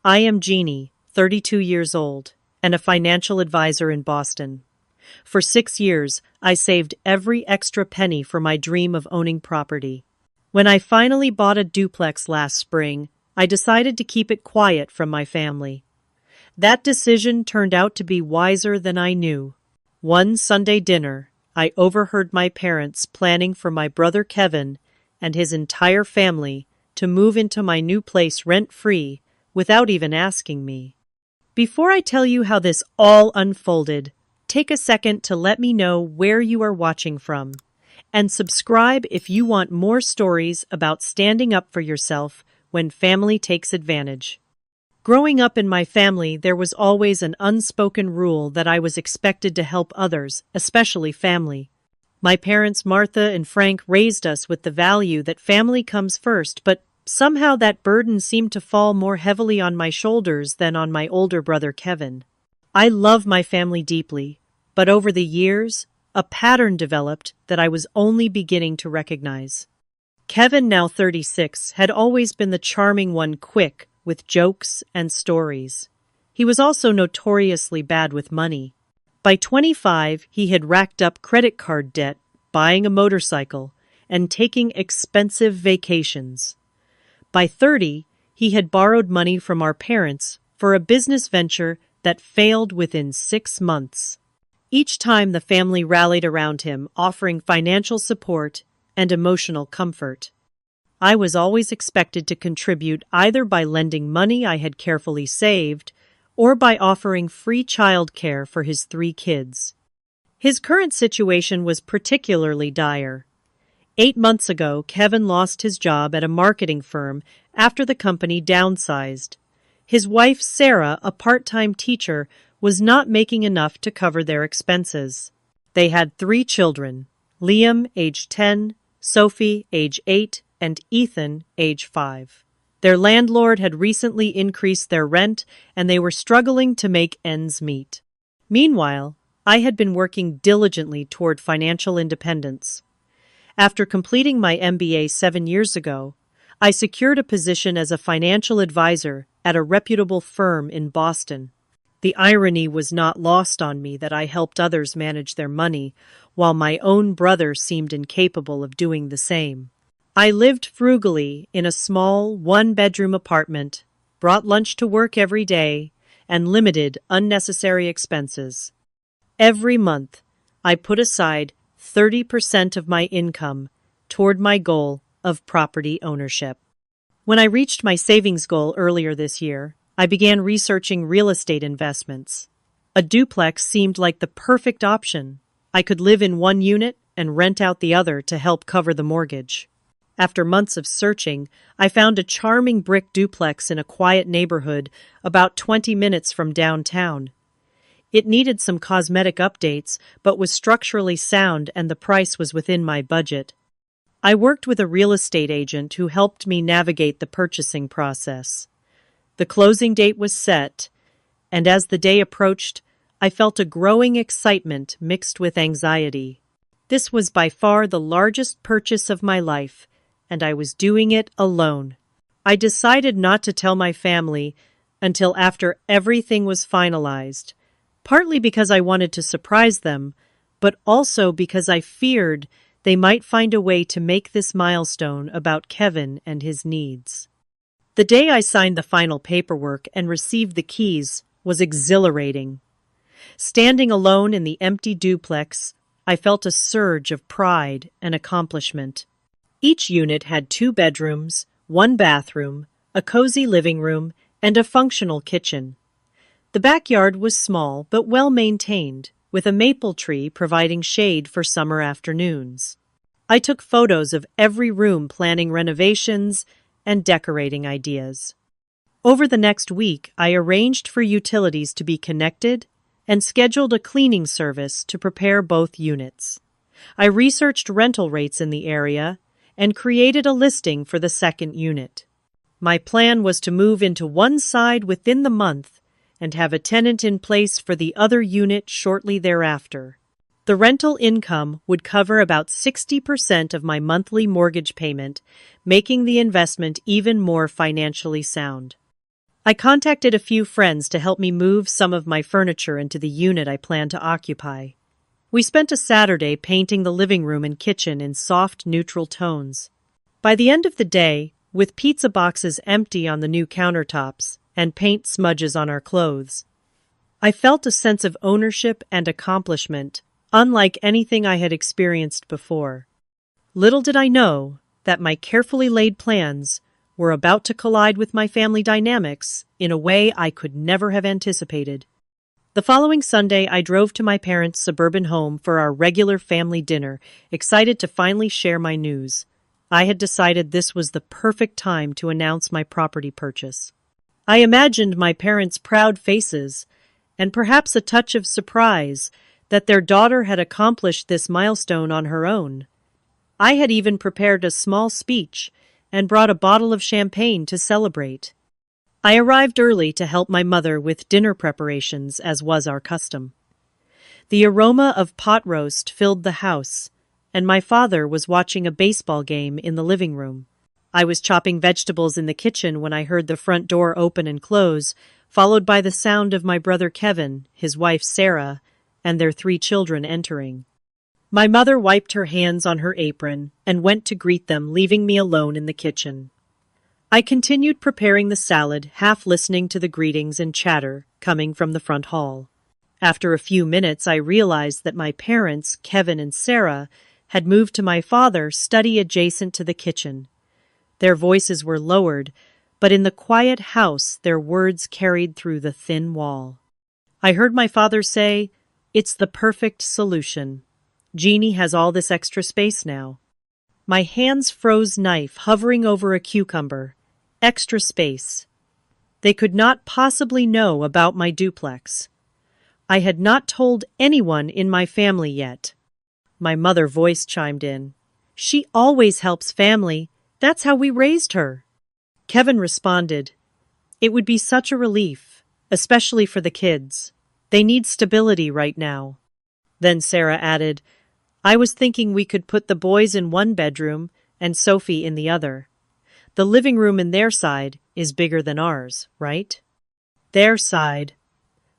I am Jeannie, 32 years old, and a financial advisor in Boston. For 6 years, I saved every extra penny for my dream of owning property. When I finally bought a duplex last spring, I decided to keep it quiet from my family. That decision turned out to be wiser than I knew. One Sunday dinner, I overheard my parents planning for my brother Kevin and his entire family to move into my new place rent-free without even asking me. Before I tell you how this all unfolded, take a second to let me know where you are watching from. And subscribe if you want more stories about standing up for yourself when family takes advantage. Growing up in my family, there was always an unspoken rule that I was expected to help others, especially family. My parents, Martha and Frank, raised us with the value that family comes first, but somehow that burden seemed to fall more heavily on my shoulders than on my older brother Kevin. I love my family deeply, but over the years, a pattern developed that I was only beginning to recognize. Kevin, now 36, had always been the charming one, quick with jokes and stories. He was also notoriously bad with money. By 25, he had racked up credit card debt, buying a motorcycle, and taking expensive vacations. By 30, he had borrowed money from our parents for a business venture that failed within 6 months. Each time the family rallied around him, offering financial support and emotional comfort. I was always expected to contribute either by lending money I had carefully saved or by offering free childcare for his 3 kids. His current situation was particularly dire. 8 months ago, Kevin lost his job at a marketing firm after the company downsized. His wife, Sarah, a part-time teacher, was not making enough to cover their expenses. They had 3 children, Liam, age 10, Sophie, age 8, and Ethan, age 5. Their landlord had recently increased their rent, and they were struggling to make ends meet. Meanwhile, I had been working diligently toward financial independence. After completing my MBA 7 years ago, I secured a position as a financial advisor at a reputable firm in Boston. The irony was not lost on me that I helped others manage their money, while my own brother seemed incapable of doing the same. I lived frugally in a small, 1-bedroom apartment, brought lunch to work every day, and limited unnecessary expenses. Every month, I put aside 30% of my income toward my goal of property ownership. When I reached my savings goal earlier this year, I began researching real estate investments. A duplex seemed like the perfect option. I could live in one unit and rent out the other to help cover the mortgage. After months of searching, I found a charming brick duplex in a quiet neighborhood about 20 minutes from downtown. It needed some cosmetic updates, but was structurally sound, and the price was within my budget. I worked with a real estate agent who helped me navigate the purchasing process. The closing date was set, and as the day approached, I felt a growing excitement mixed with anxiety. This was by far the largest purchase of my life, and I was doing it alone. I decided not to tell my family until after everything was finalized, partly because I wanted to surprise them, but also because I feared they might find a way to make this milestone about Kevin and his needs. The day I signed the final paperwork and received the keys was exhilarating. Standing alone in the empty duplex, I felt a surge of pride and accomplishment. Each unit had 2 bedrooms, 1 bathroom, a cozy living room, and a functional kitchen. The backyard was small but well maintained, with a maple tree providing shade for summer afternoons. I took photos of every room, planning renovations and decorating ideas. Over the next week, I arranged for utilities to be connected and scheduled a cleaning service to prepare both units. I researched rental rates in the area and created a listing for the second unit. My plan was to move into one side within the month and have a tenant in place for the other unit shortly thereafter. The rental income would cover about 60% of my monthly mortgage payment, making the investment even more financially sound. I contacted a few friends to help me move some of my furniture into the unit I plan to occupy. We spent a Saturday painting the living room and kitchen in soft, neutral tones. By the end of the day, with pizza boxes empty on the new countertops and paint smudges on our clothes, I felt a sense of ownership and accomplishment, unlike anything I had experienced before. Little did I know that my carefully laid plans were about to collide with my family dynamics in a way I could never have anticipated. The following Sunday, I drove to my parents' suburban home for our regular family dinner, excited to finally share my news. I had decided this was the perfect time to announce my property purchase. I imagined my parents' proud faces, and perhaps a touch of surprise that their daughter had accomplished this milestone on her own. I had even prepared a small speech and brought a bottle of champagne to celebrate. I arrived early to help my mother with dinner preparations, as was our custom. The aroma of pot roast filled the house, and my father was watching a baseball game in the living room. I was chopping vegetables in the kitchen when I heard the front door open and close, followed by the sound of my brother Kevin, his wife Sarah, and their 3 children entering. My mother wiped her hands on her apron and went to greet them, leaving me alone in the kitchen. I continued preparing the salad, half listening to the greetings and chatter coming from the front hall. After a few minutes, I realized that my parents, Kevin and Sarah, had moved to my father's study adjacent to the kitchen. Their voices were lowered, but in the quiet house their words carried through the thin wall. I heard my father say, "It's the perfect solution. Jeannie has all this extra space now." My hands froze, knife hovering over a cucumber. Extra space. They could not possibly know about my duplex. I had not told anyone in my family yet. My mother's voice chimed in. "She always helps family. That's how we raised her." Kevin responded, "It would be such a relief, especially for the kids. They need stability right now." Then Sarah added, "I was thinking we could put the boys in one bedroom and Sophie in the other. The living room in their side is bigger than ours, right?" Their side.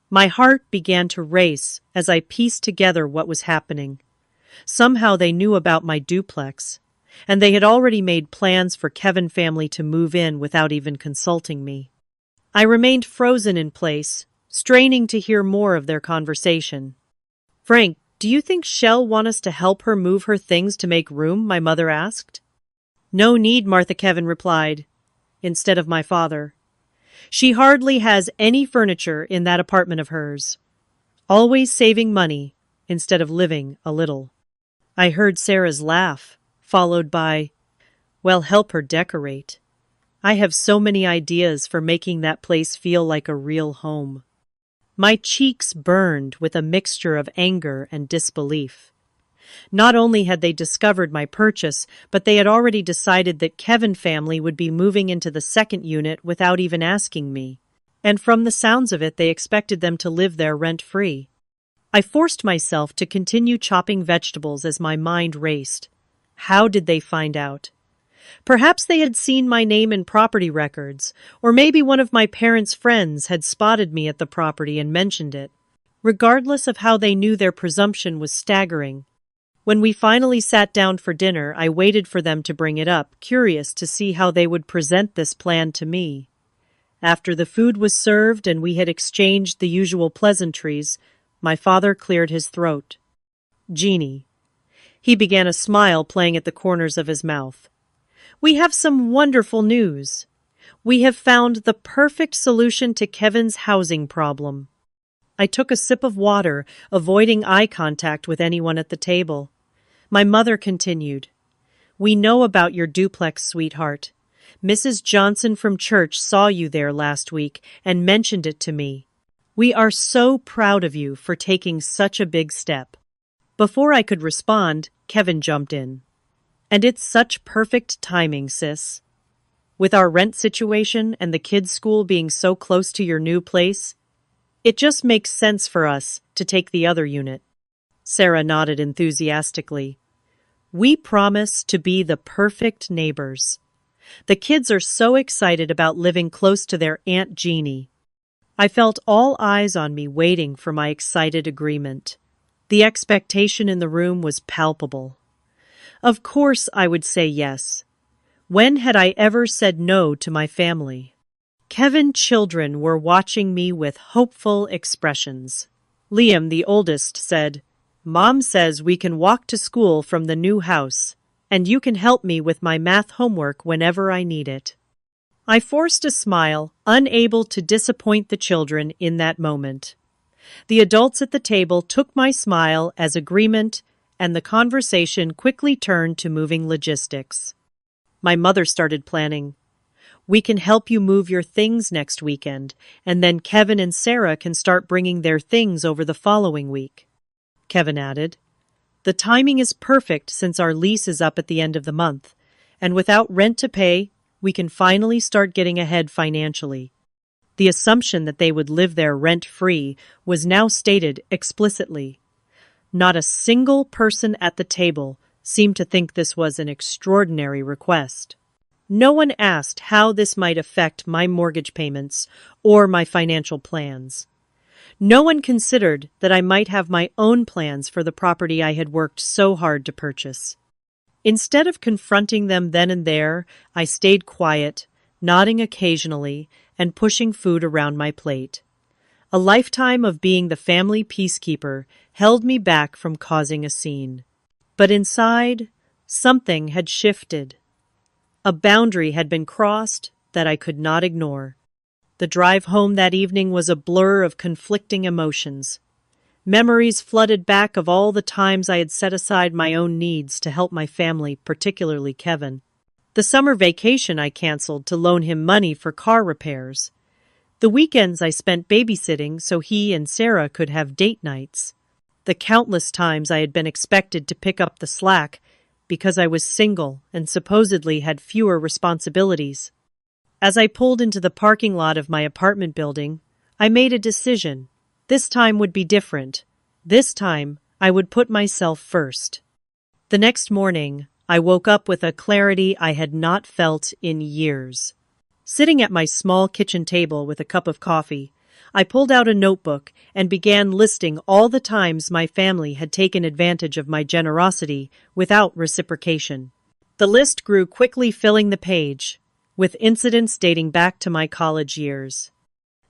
My heart began to race as I pieced together what was happening. Somehow they knew about my duplex, and they had already made plans for Kevin family to move in without even consulting me. I remained frozen in place, straining to hear more of their conversation. "Frank, do you think she'll want us to help her move her things to make room?" my mother asked. "No need," Martha Kevin replied, instead of my father. "She hardly has any furniture in that apartment of hers. Always saving money instead of living a little." I heard Sarah's laugh, followed by, "Well, help her decorate. I have so many ideas for making that place feel like a real home." My cheeks burned with a mixture of anger and disbelief. Not only had they discovered my purchase, but they had already decided that Kevin family would be moving into the second unit without even asking me. And from the sounds of it, they expected them to live there rent-free. I forced myself to continue chopping vegetables as my mind raced. How did they find out? Perhaps they had seen my name in property records, or maybe one of my parents' friends had spotted me at the property and mentioned it. Regardless of how they knew, their presumption was staggering. When we finally sat down for dinner, I waited for them to bring it up, curious to see how they would present this plan to me. After the food was served and we had exchanged the usual pleasantries, my father cleared his throat. "Jeannie." He began a smile playing at the corners of his mouth. "We have some wonderful news. We have found the perfect solution to Kevin's housing problem." I took a sip of water, avoiding eye contact with anyone at the table. My mother continued, "We know about your duplex, sweetheart. Mrs. Johnson from church saw you there last week and mentioned it to me. We are so proud of you for taking such a big step." Before I could respond, Kevin jumped in. "And it's such perfect timing, sis. With our rent situation and the kids' school being so close to your new place, it just makes sense for us to take the other unit." Sarah nodded enthusiastically. "We promise to be the perfect neighbors. The kids are so excited about living close to their Aunt Jeannie. I felt all eyes on me waiting for my excited agreement. The expectation in the room was palpable. Of course I would say yes. When had I ever said no to my family? Kevin's children were watching me with hopeful expressions. Liam, the oldest, said, "Mom says we can walk to school from the new house, and you can help me with my math homework whenever I need it." I forced a smile, unable to disappoint the children in that moment. The adults at the table took my smile as agreement, and the conversation quickly turned to moving logistics. My mother started planning. "We can help you move your things next weekend, and then Kevin and Sarah can start bringing their things over the following week." Kevin added, "The timing is perfect since our lease is up at the end of the month, and without rent to pay, we can finally start getting ahead financially." The assumption that they would live there rent-free was now stated explicitly. Not a single person at the table seemed to think this was an extraordinary request. No one asked how this might affect my mortgage payments or my financial plans. No one considered that I might have my own plans for the property I had worked so hard to purchase. Instead of confronting them then and there, I stayed quiet, nodding occasionally and pushing food around my plate. A lifetime of being the family peacekeeper held me back from causing a scene. But inside, something had shifted. A boundary had been crossed that I could not ignore. The drive home that evening was a blur of conflicting emotions. Memories flooded back of all the times I had set aside my own needs to help my family, particularly Kevin. The summer vacation I canceled to loan him money for car repairs. The weekends I spent babysitting so he and Sarah could have date nights. The countless times I had been expected to pick up the slack because I was single and supposedly had fewer responsibilities. As I pulled into the parking lot of my apartment building, I made a decision. This time would be different. This time, I would put myself first. The next morning, I woke up with a clarity I had not felt in years. Sitting at my small kitchen table with a cup of coffee, I pulled out a notebook and began listing all the times my family had taken advantage of my generosity without reciprocation. The list grew quickly, filling the page, with incidents dating back to my college years.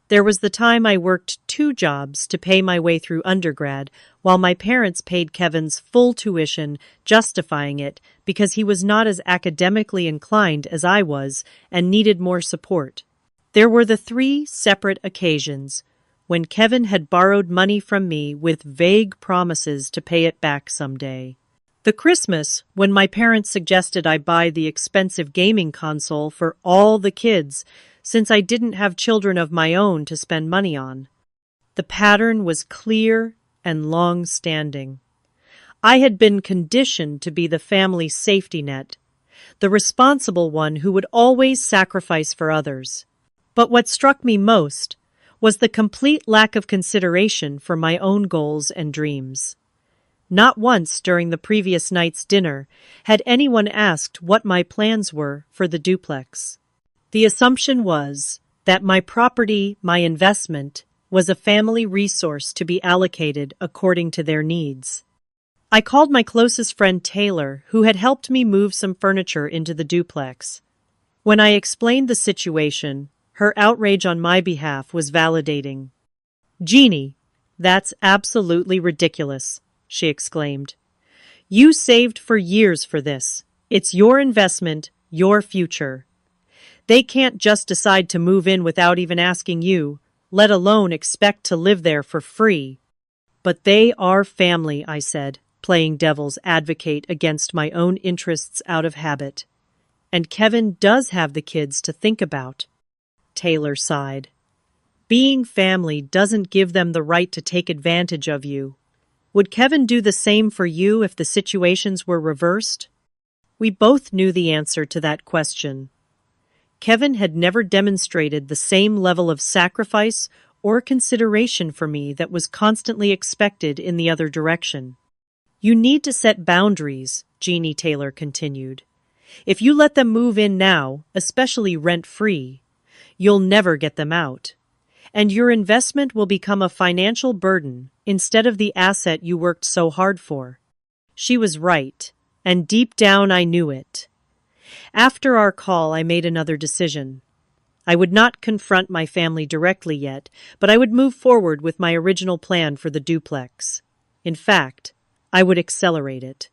There was the time I worked 2 jobs to pay my way through undergrad, while my parents paid Kevin's full tuition, justifying it because he was not as academically inclined as I was and needed more support. There were the 3 separate occasions when Kevin had borrowed money from me with vague promises to pay it back someday. The Christmas when my parents suggested I buy the expensive gaming console for all the kids since I didn't have children of my own to spend money on. The pattern was clear and long-standing. I had been conditioned to be the family safety net, the responsible one who would always sacrifice for others. But what struck me most was the complete lack of consideration for my own goals and dreams. Not once during the previous night's dinner had anyone asked what my plans were for the duplex. The assumption was that my property, my investment, was a family resource to be allocated according to their needs. I called my closest friend Taylor, who had helped me move some furniture into the duplex. When I explained the situation, her outrage on my behalf was validating. "Jeannie, that's absolutely ridiculous," she exclaimed. "You saved for years for this. It's your investment, your future. They can't just decide to move in without even asking you, let alone expect to live there for free." "But they are family," I said, playing devil's advocate against my own interests out of habit. "And Kevin does have the kids to think about." Taylor sighed. "Being family doesn't give them the right to take advantage of you. Would Kevin do the same for you if the situations were reversed?" We both knew the answer to that question. Kevin had never demonstrated the same level of sacrifice or consideration for me that was constantly expected in the other direction. "You need to set boundaries," Jeannie Taylor continued. If you let them move in now, especially rent-free, you'll never get them out. And your investment will become a financial burden instead of the asset you worked so hard for. She was right, and deep down I knew it. After our call, I made another decision. I would not confront my family directly yet, but I would move forward with my original plan for the duplex. In fact, I would accelerate it.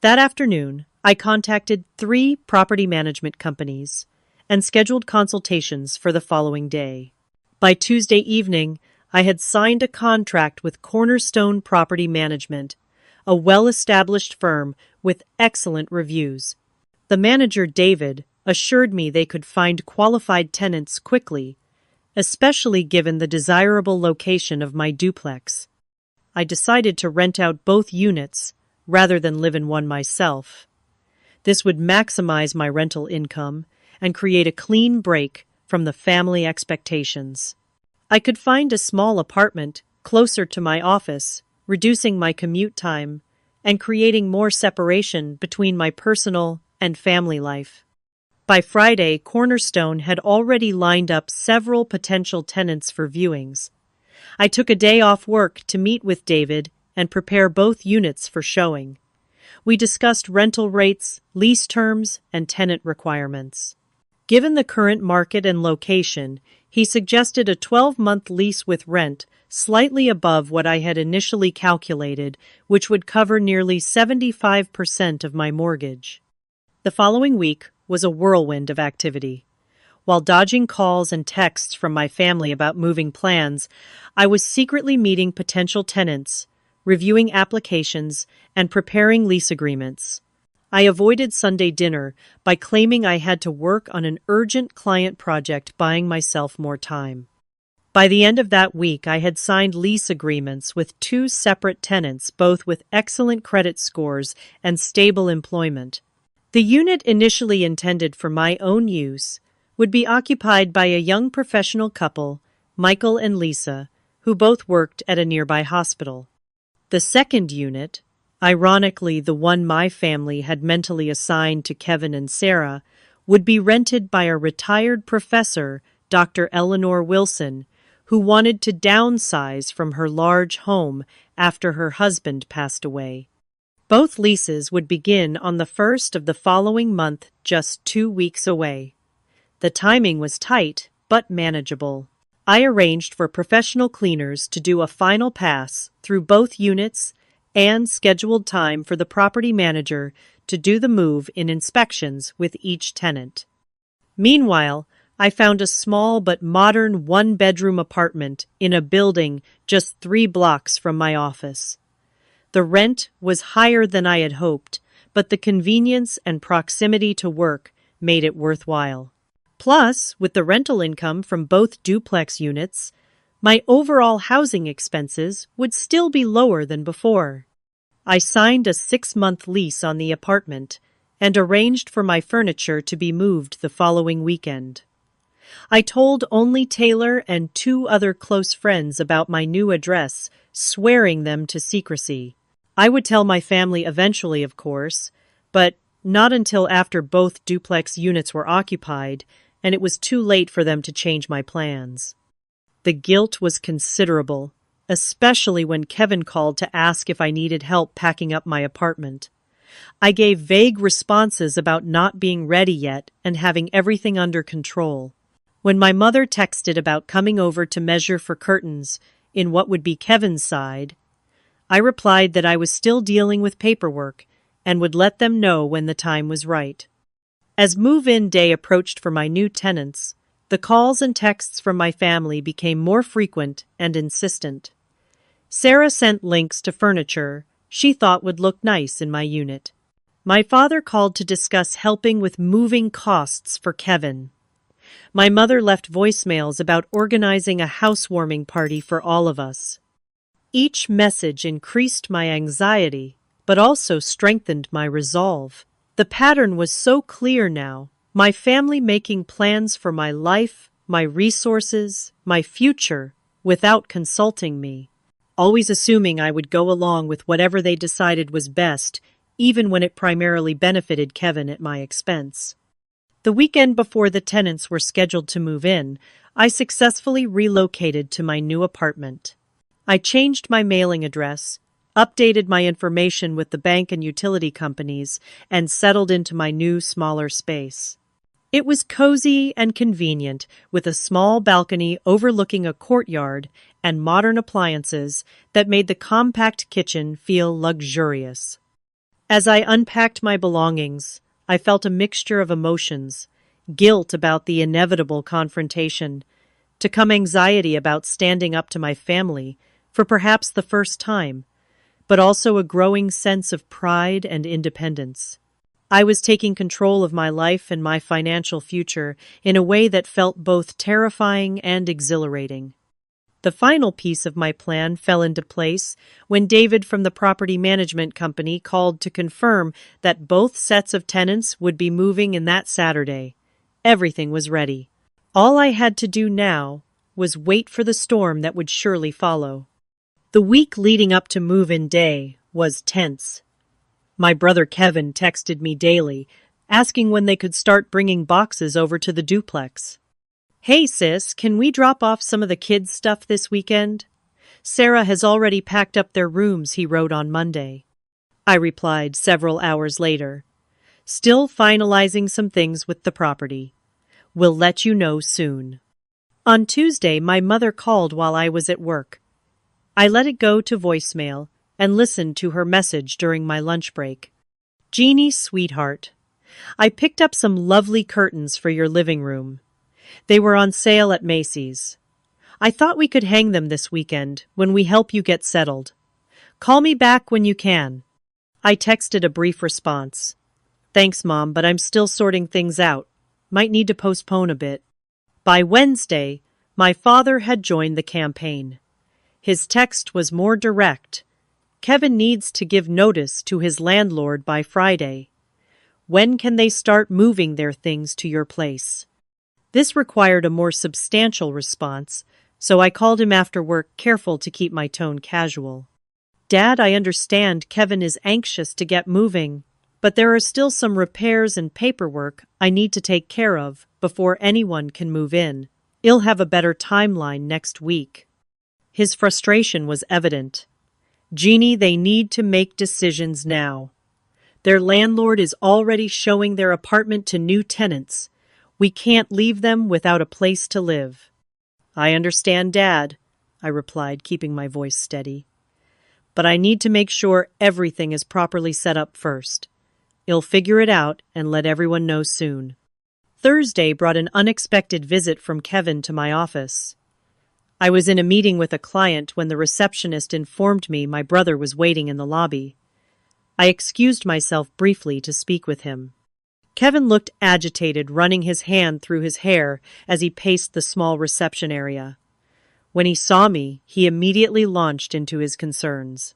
That afternoon, I contacted 3 property management companies and scheduled consultations for the following day. By Tuesday evening, I had signed a contract with Cornerstone Property Management, a well-established firm with excellent reviews. The manager, David, assured me they could find qualified tenants quickly, especially given the desirable location of my duplex. I decided to rent out both units rather than live in one myself. This would maximize my rental income and create a clean break from the family expectations. I could find a small apartment closer to my office, reducing my commute time and creating more separation between my personal and family life. By Friday, Cornerstone had already lined up several potential tenants for viewings. I took a day off work to meet with David and prepare both units for showing. We discussed rental rates, lease terms, and tenant requirements. Given the current market and location, he suggested a 12-month lease with rent slightly above what I had initially calculated, which would cover nearly 75% of my mortgage. The following week was a whirlwind of activity. While dodging calls and texts from my family about moving plans, I was secretly meeting potential tenants, reviewing applications, and preparing lease agreements. I avoided Sunday dinner by claiming I had to work on an urgent client project, buying myself more time. By the end of that week, I had signed lease agreements with 2 separate tenants, both with excellent credit scores and stable employment. The unit initially intended for my own use would be occupied by a young professional couple, Michael and Lisa, who both worked at a nearby hospital. The second unit, ironically the one my family had mentally assigned to Kevin and Sarah, would be rented by a retired professor, Dr. Eleanor Wilson, who wanted to downsize from her large home after her husband passed away. Both leases would begin on the 1st of the following month, just 2 weeks away. The timing was tight, but manageable. I arranged for professional cleaners to do a final pass through both units and scheduled time for the property manager to do the move-in inspections with each tenant. Meanwhile, I found a small but modern 1-bedroom apartment in a building just 3 blocks from my office. The rent was higher than I had hoped, but the convenience and proximity to work made it worthwhile. Plus, with the rental income from both duplex units, my overall housing expenses would still be lower than before. I signed a 6-month lease on the apartment and arranged for my furniture to be moved the following weekend. I told only Taylor and 2 other close friends about my new address, swearing them to secrecy. I would tell my family eventually, of course, but not until after both duplex units were occupied, and it was too late for them to change my plans. The guilt was considerable, especially when Kevin called to ask if I needed help packing up my apartment. I gave vague responses about not being ready yet and having everything under control. When my mother texted about coming over to measure for curtains in what would be Kevin's side, I replied that I was still dealing with paperwork and would let them know when the time was right. As move-in day approached for my new tenants, the calls and texts from my family became more frequent and insistent. Sarah sent links to furniture she thought would look nice in my unit. My father called to discuss helping with moving costs for Kevin. My mother left voicemails about organizing a housewarming party for all of us. Each message increased my anxiety, but also strengthened my resolve. The pattern was so clear now, my family making plans for my life, my resources, my future, without consulting me, always assuming I would go along with whatever they decided was best, even when it primarily benefited Kevin at my expense. The weekend before the tenants were scheduled to move in, I successfully relocated to my new apartment. I changed my mailing address, updated my information with the bank and utility companies, and settled into my new, smaller space. It was cozy and convenient, with a small balcony overlooking a courtyard and modern appliances that made the compact kitchen feel luxurious. As I unpacked my belongings, I felt a mixture of emotions: guilt about the inevitable confrontation, to come anxiety about standing up to my family for perhaps the first time, but also a growing sense of pride and independence. I was taking control of my life and my financial future in a way that felt both terrifying and exhilarating. The final piece of my plan fell into place when David from the property management company called to confirm that both sets of tenants would be moving in that Saturday. Everything was ready. All I had to do now was wait for the storm that would surely follow. The week leading up to move-in day was tense. My brother Kevin texted me daily, asking when they could start bringing boxes over to the duplex. "Hey sis, can we drop off some of the kids' stuff this weekend? Sarah has already packed up their rooms," he wrote on Monday. I replied several hours later, "Still finalizing some things with the property. We'll let you know soon." On Tuesday, my mother called while I was at work. I let it go to voicemail and listened to her message during my lunch break. "Jeannie, sweetheart, I picked up some lovely curtains for your living room. They were on sale at Macy's. I thought we could hang them this weekend when we help you get settled. Call me back when you can." I texted a brief response. "Thanks, Mom, but I'm still sorting things out. Might need to postpone a bit." By Wednesday, my father had joined the campaign. His text was more direct. "Kevin needs to give notice to his landlord by Friday. When can they start moving their things to your place?" This required a more substantial response, so I called him after work, careful to keep my tone casual. "Dad, I understand Kevin is anxious to get moving, but there are still some repairs and paperwork I need to take care of before anyone can move in. He'll have a better timeline next week." His frustration was evident. "Jeannie, they need to make decisions now. Their landlord is already showing their apartment to new tenants. We can't leave them without a place to live." "I understand, Dad," I replied, keeping my voice steady. "But I need to make sure everything is properly set up first. He'll figure it out and let everyone know soon." Thursday brought an unexpected visit from Kevin to my office. I was in a meeting with a client when the receptionist informed me my brother was waiting in the lobby. I excused myself briefly to speak with him. Kevin looked agitated, running his hand through his hair as he paced the small reception area. When he saw me, he immediately launched into his concerns.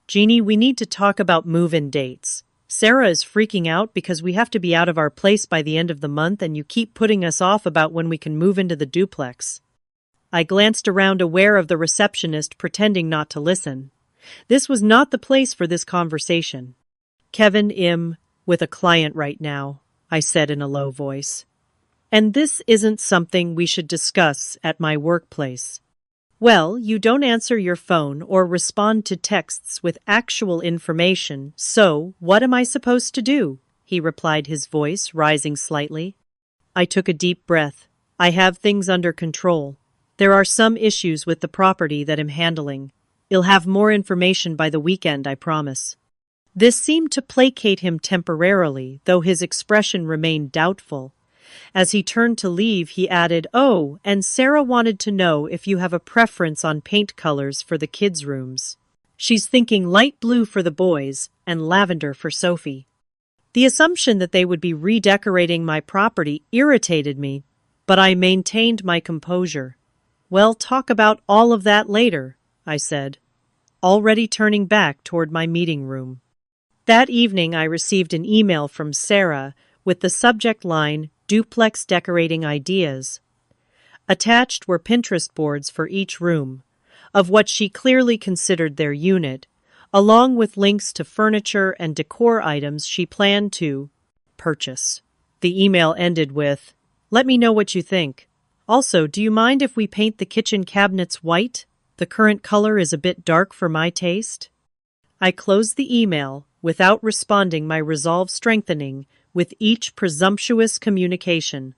"Jeannie, we need to talk about move-in dates. Sarah is freaking out because we have to be out of our place by the end of the month, and you keep putting us off about when we can move into the duplex." I glanced around, aware of the receptionist pretending not to listen. This was not the place for this conversation. "Kevin, with a client right now," I said in a low voice. "And this isn't something we should discuss at my workplace." "Well, you don't answer your phone or respond to texts with actual information, so what am I supposed to do?" he replied, his voice rising slightly. I took a deep breath. "I have things under control. There are some issues with the property that I'm handling. You'll have more information by the weekend, I promise." This seemed to placate him temporarily, though his expression remained doubtful. As he turned to leave, he added, "Oh, and Sarah wanted to know if you have a preference on paint colors for the kids' rooms. She's thinking light blue for the boys and lavender for Sophie." The assumption that they would be redecorating my property irritated me, but I maintained my composure. "Well, talk about all of that later," I said, already turning back toward my meeting room. That evening, I received an email from Sarah with the subject line, "Duplex Decorating Ideas." Attached were Pinterest boards for each room, of what she clearly considered their unit, along with links to furniture and decor items she planned to purchase. The email ended with, "Let me know what you think. Also, do you mind if we paint the kitchen cabinets white? The current color is a bit dark for my taste." I closed the email without responding, my resolve strengthening with each presumptuous communication.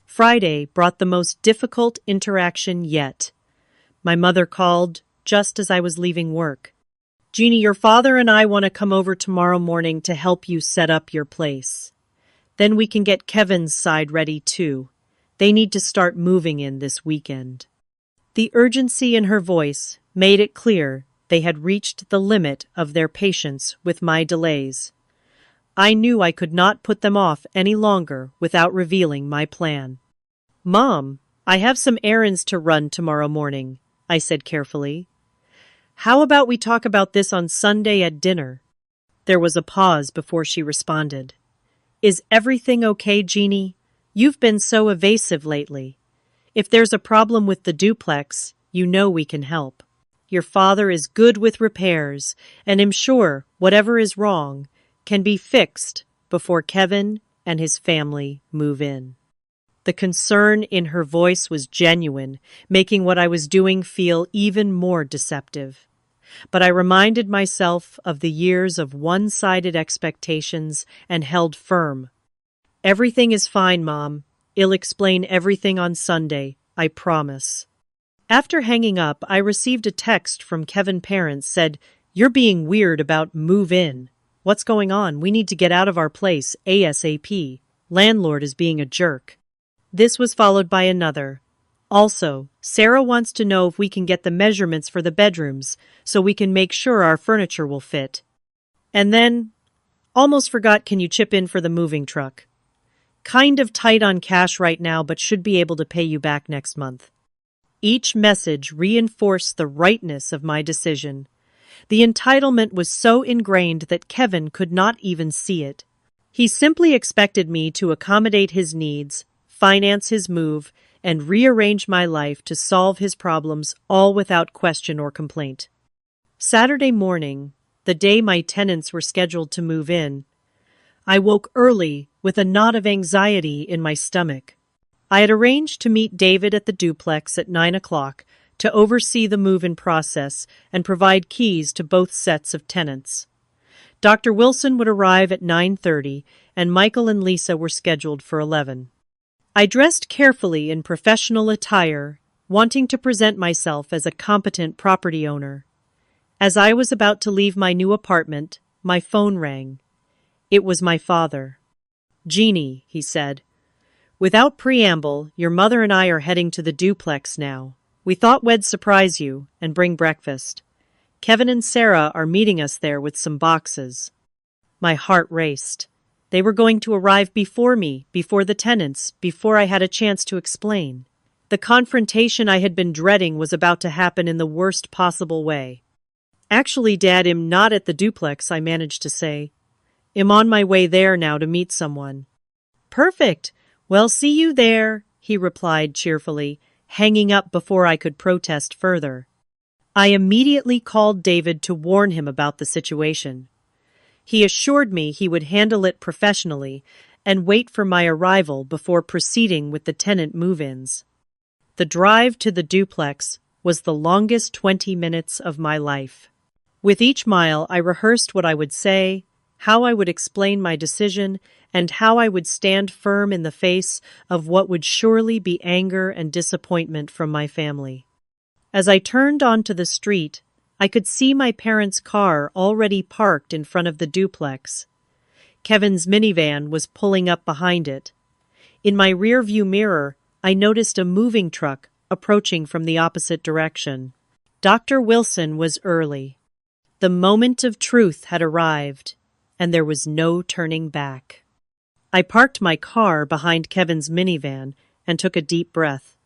Friday brought the most difficult interaction yet. My mother called just as I was leaving work. "Jeannie, your father and I want to come over tomorrow morning to help you set up your place. Then we can get Kevin's side ready too. They need to start moving in this weekend." The urgency in her voice made it clear they had reached the limit of their patience with my delays. I knew I could not put them off any longer without revealing my plan. "Mom, I have some errands to run tomorrow morning," I said carefully. "How about we talk about this on Sunday at dinner?" There was a pause before she responded. "Is everything okay, Jeannie? You've been so evasive lately. If there's a problem with the duplex, you know we can help. Your father is good with repairs, and I'm sure whatever is wrong can be fixed before Kevin and his family move in." The concern in her voice was genuine, making what I was doing feel even more deceptive. But I reminded myself of the years of one-sided expectations and held firm. "Everything is fine, Mom. I'll explain everything on Sunday, I promise." After hanging up, I received a text from Kevin's parents said, "You're being weird about move in. What's going on? We need to get out of our place ASAP. Landlord is being a jerk." This was followed by another. "Also, Sarah wants to know if we can get the measurements for the bedrooms so we can make sure our furniture will fit." And then, "Almost forgot, can you chip in for the moving truck? Kind of tight on cash right now, but should be able to pay you back next month." Each message reinforced the rightness of my decision. The entitlement was so ingrained that Kevin could not even see it. He simply expected me to accommodate his needs, finance his move, and rearrange my life to solve his problems, all without question or complaint. Saturday morning, the day my tenants were scheduled to move in, I woke early with a knot of anxiety in my stomach. I had arranged to meet David at the duplex at 9 o'clock to oversee the move-in process and provide keys to both sets of tenants. Dr. Wilson would arrive at 9:30, and Michael and Lisa were scheduled for 11. I dressed carefully in professional attire, wanting to present myself as a competent property owner. As I was about to leave my new apartment, my phone rang. It was my father. "Jeannie," he said, "without preamble, your mother and I are heading to the duplex now. We thought we'd surprise you and bring breakfast. Kevin and Sarah are meeting us there with some boxes." My heart raced. They were going to arrive before me, before the tenants, before I had a chance to explain. The confrontation I had been dreading was about to happen in the worst possible way. "Actually, Dad, I'm not at the duplex," I managed to say. "I'm on my way there now to meet someone." "Perfect. Well, see you there," he replied cheerfully, hanging up before I could protest further. I immediately called David to warn him about the situation. He assured me he would handle it professionally and wait for my arrival before proceeding with the tenant move-ins. The drive to the duplex was the longest 20 minutes of my life. With each mile, I rehearsed what I would say, how I would explain my decision, and how I would stand firm in the face of what would surely be anger and disappointment from my family. As I turned onto the street, I could see my parents' car already parked in front of the duplex. Kevin's minivan was pulling up behind it. In my rearview mirror, I noticed a moving truck approaching from the opposite direction. Dr. Wilson was early. The moment of truth had arrived, and there was no turning back. I parked my car behind Kevin's minivan and took a deep breath.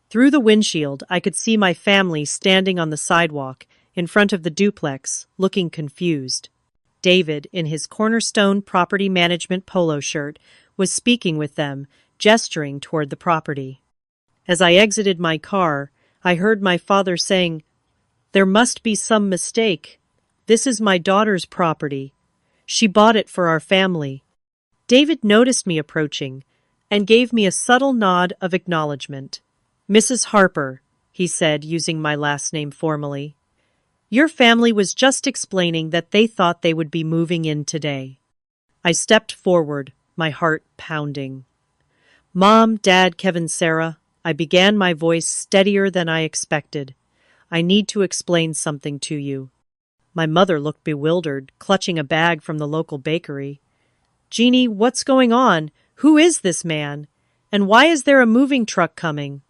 Through the windshield, I could see my family standing on the sidewalk in front of the duplex, looking confused. David, in his Cornerstone Property Management polo shirt, was speaking with them, gesturing toward the property. As I exited my car, I heard my father saying, "There must be some mistake. This is my daughter's property. She bought it for our family. David noticed me approaching and gave me a subtle nod of acknowledgement. Mrs. Harper, he said, using my last name formally. Your family was just explaining that they thought they would be moving in today. I stepped forward, my heart pounding. Mom, Dad, Kevin, Sarah, I began, my voice steadier than I expected. I need to explain something to you. My mother looked bewildered, clutching a bag from the local bakery. Jeannie, what's going on? Who is this man? And why is there a moving truck coming?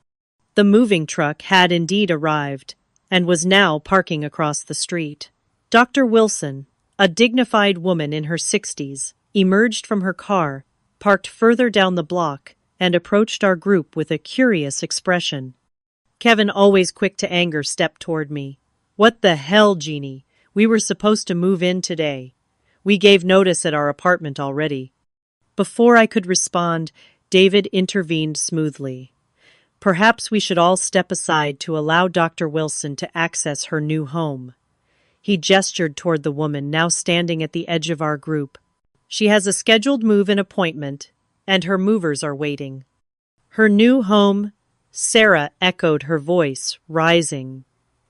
The moving truck had indeed arrived, and was now parking across the street. Dr. Wilson, a dignified woman in her 60s, emerged from her car, parked further down the block, and approached our group with a curious expression. Kevin, always quick to anger, stepped toward me. What the hell, Jeannie? We were supposed to move in today. We gave notice at our apartment already. Before I could respond, David intervened smoothly. Perhaps we should all step aside to allow Dr. Wilson to access her new home. He gestured toward the woman now standing at the edge of our group. She has a scheduled move-in appointment, and her movers are waiting. Her new home? Sarah echoed, her voice rising.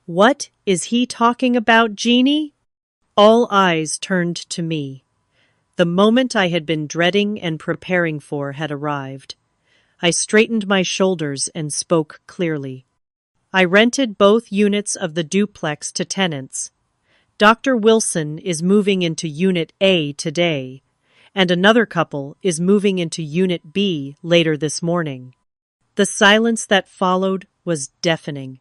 What is he talking about, Jeannie? All eyes turned to me. The moment I had been dreading and preparing for had arrived. I straightened my shoulders and spoke clearly. I rented both units of the duplex to tenants. Dr. Wilson is moving into Unit A today, and another couple is moving into Unit B later this morning. The silence that followed was deafening.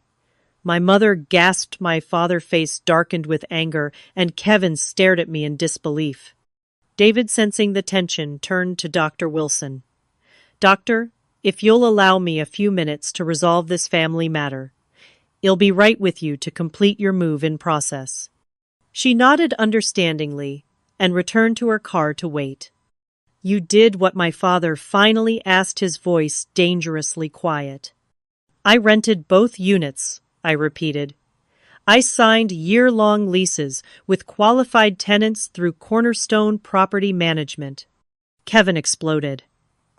My mother gasped, my father's face darkened with anger, and Kevin stared at me in disbelief. David, sensing the tension, turned to Dr. Wilson. Doctor, if you'll allow me a few minutes to resolve this family matter, I'll be right with you to complete your move-in process. She nodded understandingly and returned to her car to wait. You did what my father finally asked, his voice dangerously quiet. I rented both units, I repeated. I signed year-long leases with qualified tenants through Cornerstone Property Management. Kevin exploded.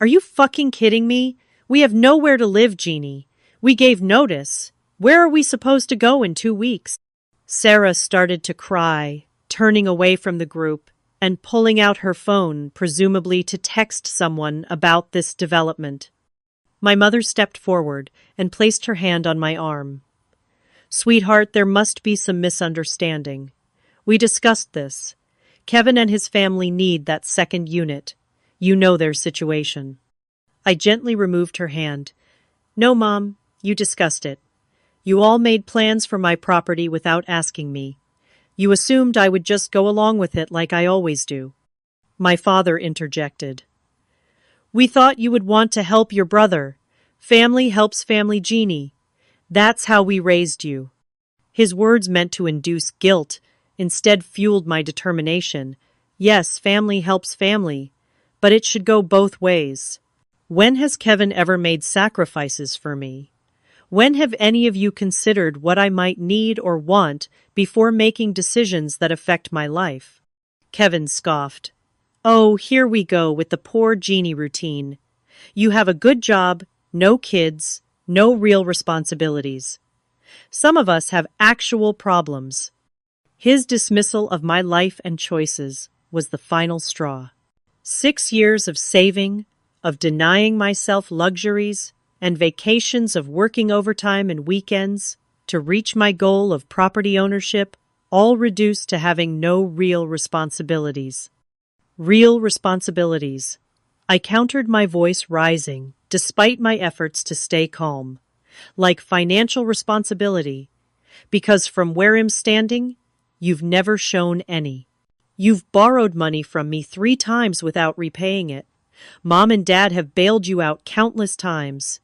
Are you fucking kidding me? We have nowhere to live, Jeannie. We gave notice. Where are we supposed to go in 2 weeks? Sarah started to cry, turning away from the group and pulling out her phone, presumably to text someone about this development. My mother stepped forward and placed her hand on my arm. Sweetheart, there must be some misunderstanding. We discussed this. Kevin and his family need that second unit. You know their situation. I gently removed her hand. No, Mom, you discussed it. You all made plans for my property without asking me. You assumed I would just go along with it like I always do. My father interjected. We thought you would want to help your brother. Family helps family, Jeannie. That's how we raised you. His words meant to induce guilt, instead fueled my determination. Yes, family helps family, but it should go both ways. When has Kevin ever made sacrifices for me? When have any of you considered what I might need or want before making decisions that affect my life? Kevin scoffed. Oh, here we go with the poor Jeannie routine. You have a good job, no kids, no real responsibilities. Some of us have actual problems. His dismissal of my life and choices was the final straw. 6 years of saving, of denying myself luxuries, and vacations, of working overtime and weekends to reach my goal of property ownership, all reduced to having no real responsibilities. Real responsibilities. I countered, my voice rising, despite my efforts to stay calm. Like financial responsibility, because from where I'm standing, you've never shown any. You've borrowed money from me 3 times without repaying it. Mom and Dad have bailed you out countless times.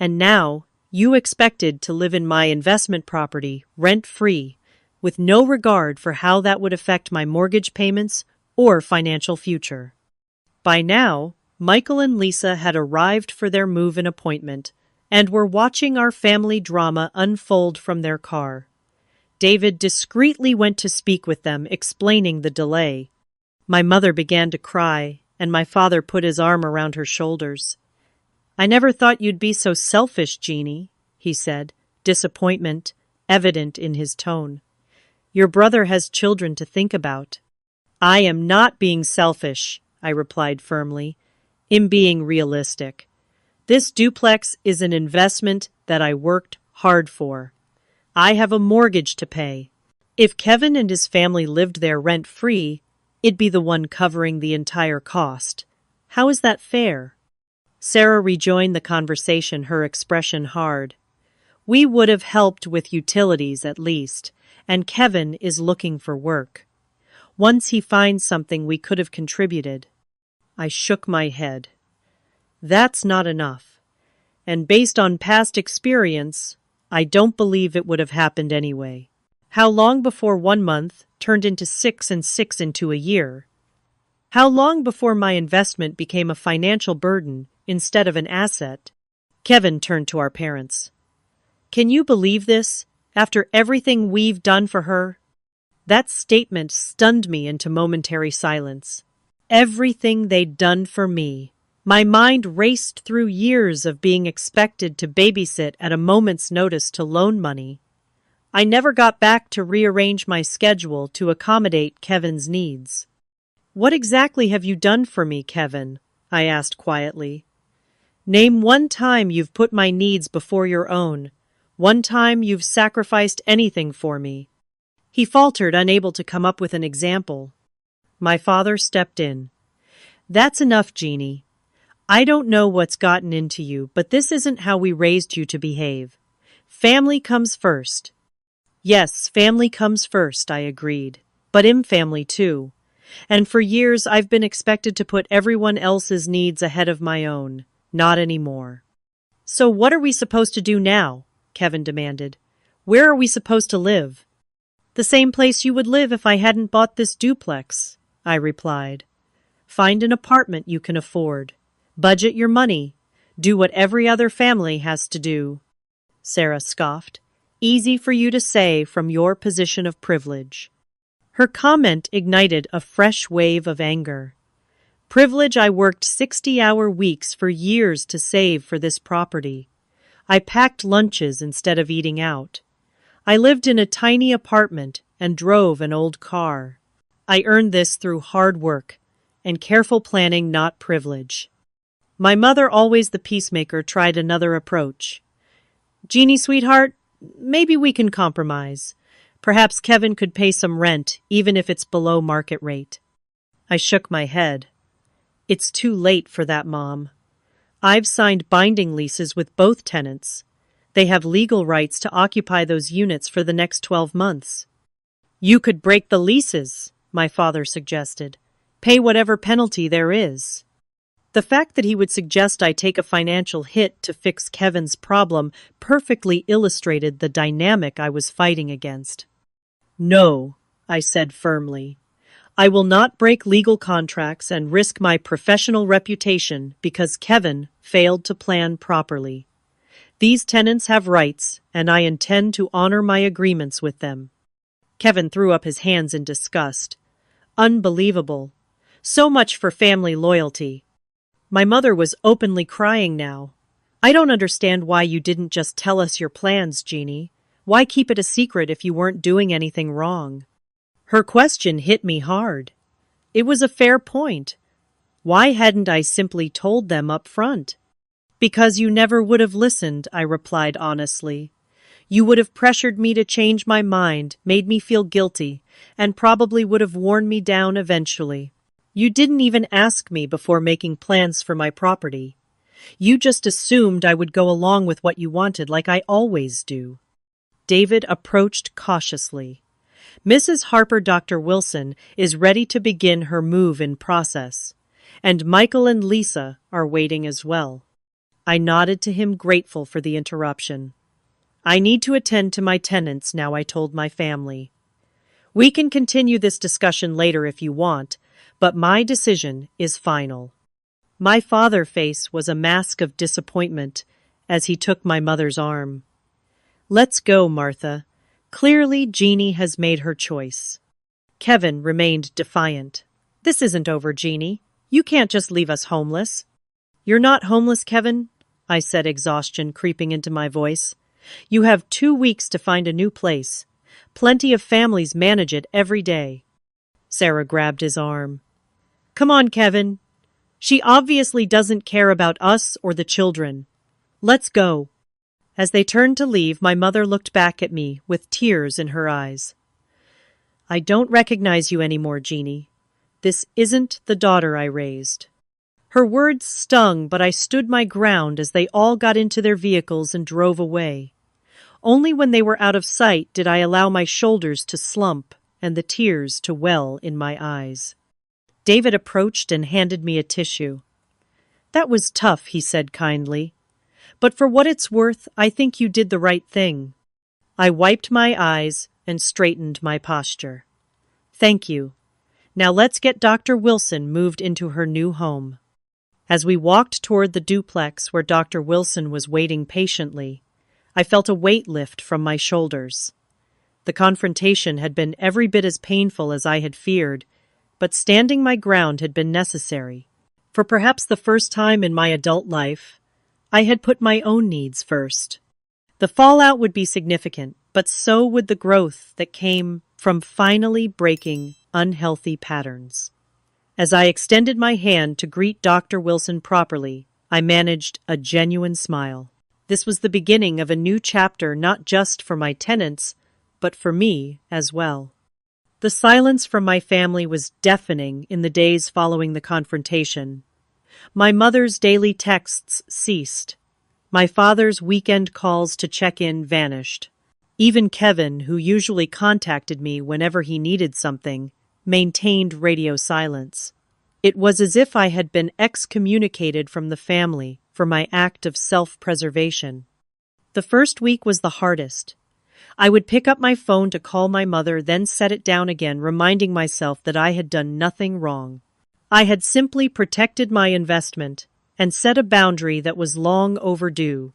And now, you expected to live in my investment property, rent-free, with no regard for how that would affect my mortgage payments or financial future. By now, Michael and Lisa had arrived for their move-in appointment and were watching our family drama unfold from their car. David discreetly went to speak with them, explaining the delay. My mother began to cry, and my father put his arm around her shoulders. "I never thought you'd be so selfish, Jeannie," he said, disappointment evident in his tone. "Your brother has children to think about." "I am not being selfish," I replied firmly. "I'm being realistic. This duplex is an investment that I worked hard for. I have a mortgage to pay. If Kevin and his family lived there rent-free, it'd be the one covering the entire cost. How is that fair?" Sarah rejoined the conversation, her expression hard. "We would have helped with utilities at least, and Kevin is looking for work. Once he finds something, we could have contributed." I shook my head. "That's not enough. And based on past experience, I don't believe it would have happened anyway. How long before 1 month turned into 6 and 6 into a year? How long before my investment became a financial burden instead of an asset?" Kevin turned to our parents. "Can you believe this? After everything we've done for her?" That statement stunned me into momentary silence. Everything they'd done for me. My mind raced through years of being expected to babysit at a moment's notice to loan money. I never got back to rearrange my schedule to accommodate Kevin's needs. "What exactly have you done for me, Kevin?" I asked quietly. "Name one time you've put my needs before your own. One time you've sacrificed anything for me." He faltered, unable to come up with an example. My father stepped in. "That's enough, Jeannie. I don't know what's gotten into you, but this isn't how we raised you to behave. Family comes first." "Yes, family comes first," I agreed. "But I'm family too. And for years I've been expected to put everyone else's needs ahead of my own. Not anymore." "So what are we supposed to do now?" Kevin demanded. "Where are we supposed to live?" "The same place you would live if I hadn't bought this duplex," I replied. "Find an apartment you can afford. Budget your money. Do what every other family has to do." Sarah scoffed. "Easy for you to say from your position of privilege." Her comment ignited a fresh wave of anger. Privilege? I worked 60-hour weeks for years to save for this property. I packed lunches instead of eating out. I lived in a tiny apartment and drove an old car. I earned this through hard work and careful planning, not privilege. My mother, always the peacemaker, tried another approach. "Jeannie, sweetheart, maybe we can compromise. Perhaps Kevin could pay some rent, even if it's below market rate." I shook my head. "It's too late for that, Mom. I've signed binding leases with both tenants. They have legal rights to occupy those units for the next 12 months. "You could break the leases," my father suggested. "Pay whatever penalty there is." The fact that he would suggest I take a financial hit to fix Kevin's problem perfectly illustrated the dynamic I was fighting against. "No," I said firmly. "I will not break legal contracts and risk my professional reputation because Kevin failed to plan properly. These tenants have rights, and I intend to honor my agreements with them." Kevin threw up his hands in disgust. Unbelievable. So much for family loyalty. My mother was openly crying now. "I don't understand why you didn't just tell us your plans, Jeannie. Why keep it a secret if you weren't doing anything wrong?" Her question hit me hard. It was a fair point. Why hadn't I simply told them up front? "Because you never would have listened," I replied honestly. "You would have pressured me to change my mind, made me feel guilty, and probably would have worn me down eventually. You didn't even ask me before making plans for my property. You just assumed I would go along with what you wanted, like I always do." David approached cautiously. "Mrs. Harper, Dr. Wilson, is ready to begin her move-in process, and Michael and Lisa are waiting as well." I nodded to him, grateful for the interruption. "I need to attend to my tenants now," I told my family. "We can continue this discussion later if you want, but my decision is final." My father's face was a mask of disappointment as he took my mother's arm. "Let's go, Martha. Clearly, Jeannie has made her choice. Kevin remained defiant. This isn't over, Jeannie. You can't just leave us homeless. You're not homeless, Kevin, I said, exhaustion creeping into my voice. You have 2 weeks to find a new place. Plenty of families manage it every day. Sarah grabbed his arm. Come on, Kevin. She obviously doesn't care about us or the children. Let's go. As they turned to leave, my mother looked back at me with tears in her eyes. I don't recognize you anymore, Jeannie. This isn't the daughter I raised. Her words stung, but I stood my ground as they all got into their vehicles and drove away. Only when they were out of sight did I allow my shoulders to slump and the tears to well in my eyes. David approached and handed me a tissue. That was tough, he said kindly. But for what it's worth, I think you did the right thing. I wiped my eyes and straightened my posture. Thank you. Now let's get Dr. Wilson moved into her new home. As we walked toward the duplex where Dr. Wilson was waiting patiently, I felt a weight lift from my shoulders. The confrontation had been every bit as painful as I had feared, but standing my ground had been necessary. For perhaps the first time in my adult life, I had put my own needs first. The fallout would be significant, but so would the growth that came from finally breaking unhealthy patterns. As I extended my hand to greet Dr. Wilson properly, I managed a genuine smile. This was the beginning of a new chapter not just for my tenants, but for me as well. The silence from my family was deafening in the days following the confrontation. My mother's daily texts ceased. My father's weekend calls to check in vanished. Even Kevin, who usually contacted me whenever he needed something, maintained radio silence. It was as if I had been excommunicated from the family for my act of self-preservation. The first week was the hardest. I would pick up my phone to call my mother, then set it down again, reminding myself that I had done nothing wrong. I had simply protected my investment and set a boundary that was long overdue.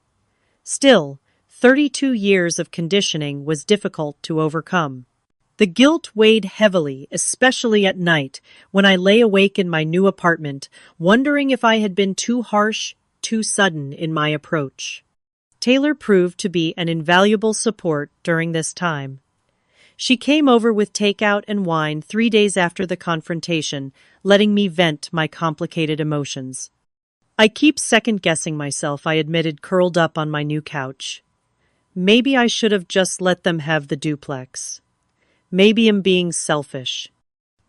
Still, 32 years of conditioning was difficult to overcome. The guilt weighed heavily, especially at night, when I lay awake in my new apartment, wondering if I had been too harsh, too sudden in my approach. Taylor proved to be an invaluable support during this time. She came over with takeout and wine 3 days after the confrontation, letting me vent my complicated emotions. I keep second-guessing myself, I admitted, curled up on my new couch. Maybe I should have just let them have the duplex. Maybe I'm being selfish.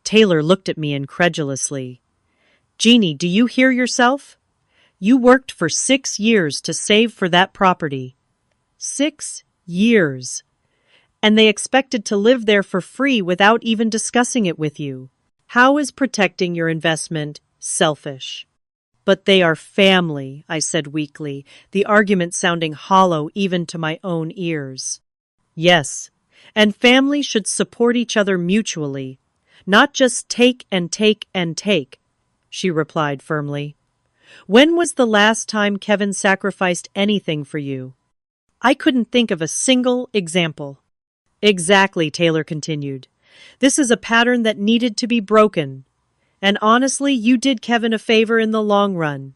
Taylor looked at me incredulously. Jeannie, do you hear yourself? You worked for 6 years to save for that property. 6 years. And they expected to live there for free without even discussing it with you. How is protecting your investment selfish? But they are family, I said weakly, the argument sounding hollow even to my own ears. Yes, and family should support each other mutually, not just take and take and take, she replied firmly. When was the last time Kevin sacrificed anything for you? I couldn't think of a single example. Exactly, Taylor continued. This is a pattern that needed to be broken. And honestly, you did Kevin a favor in the long run.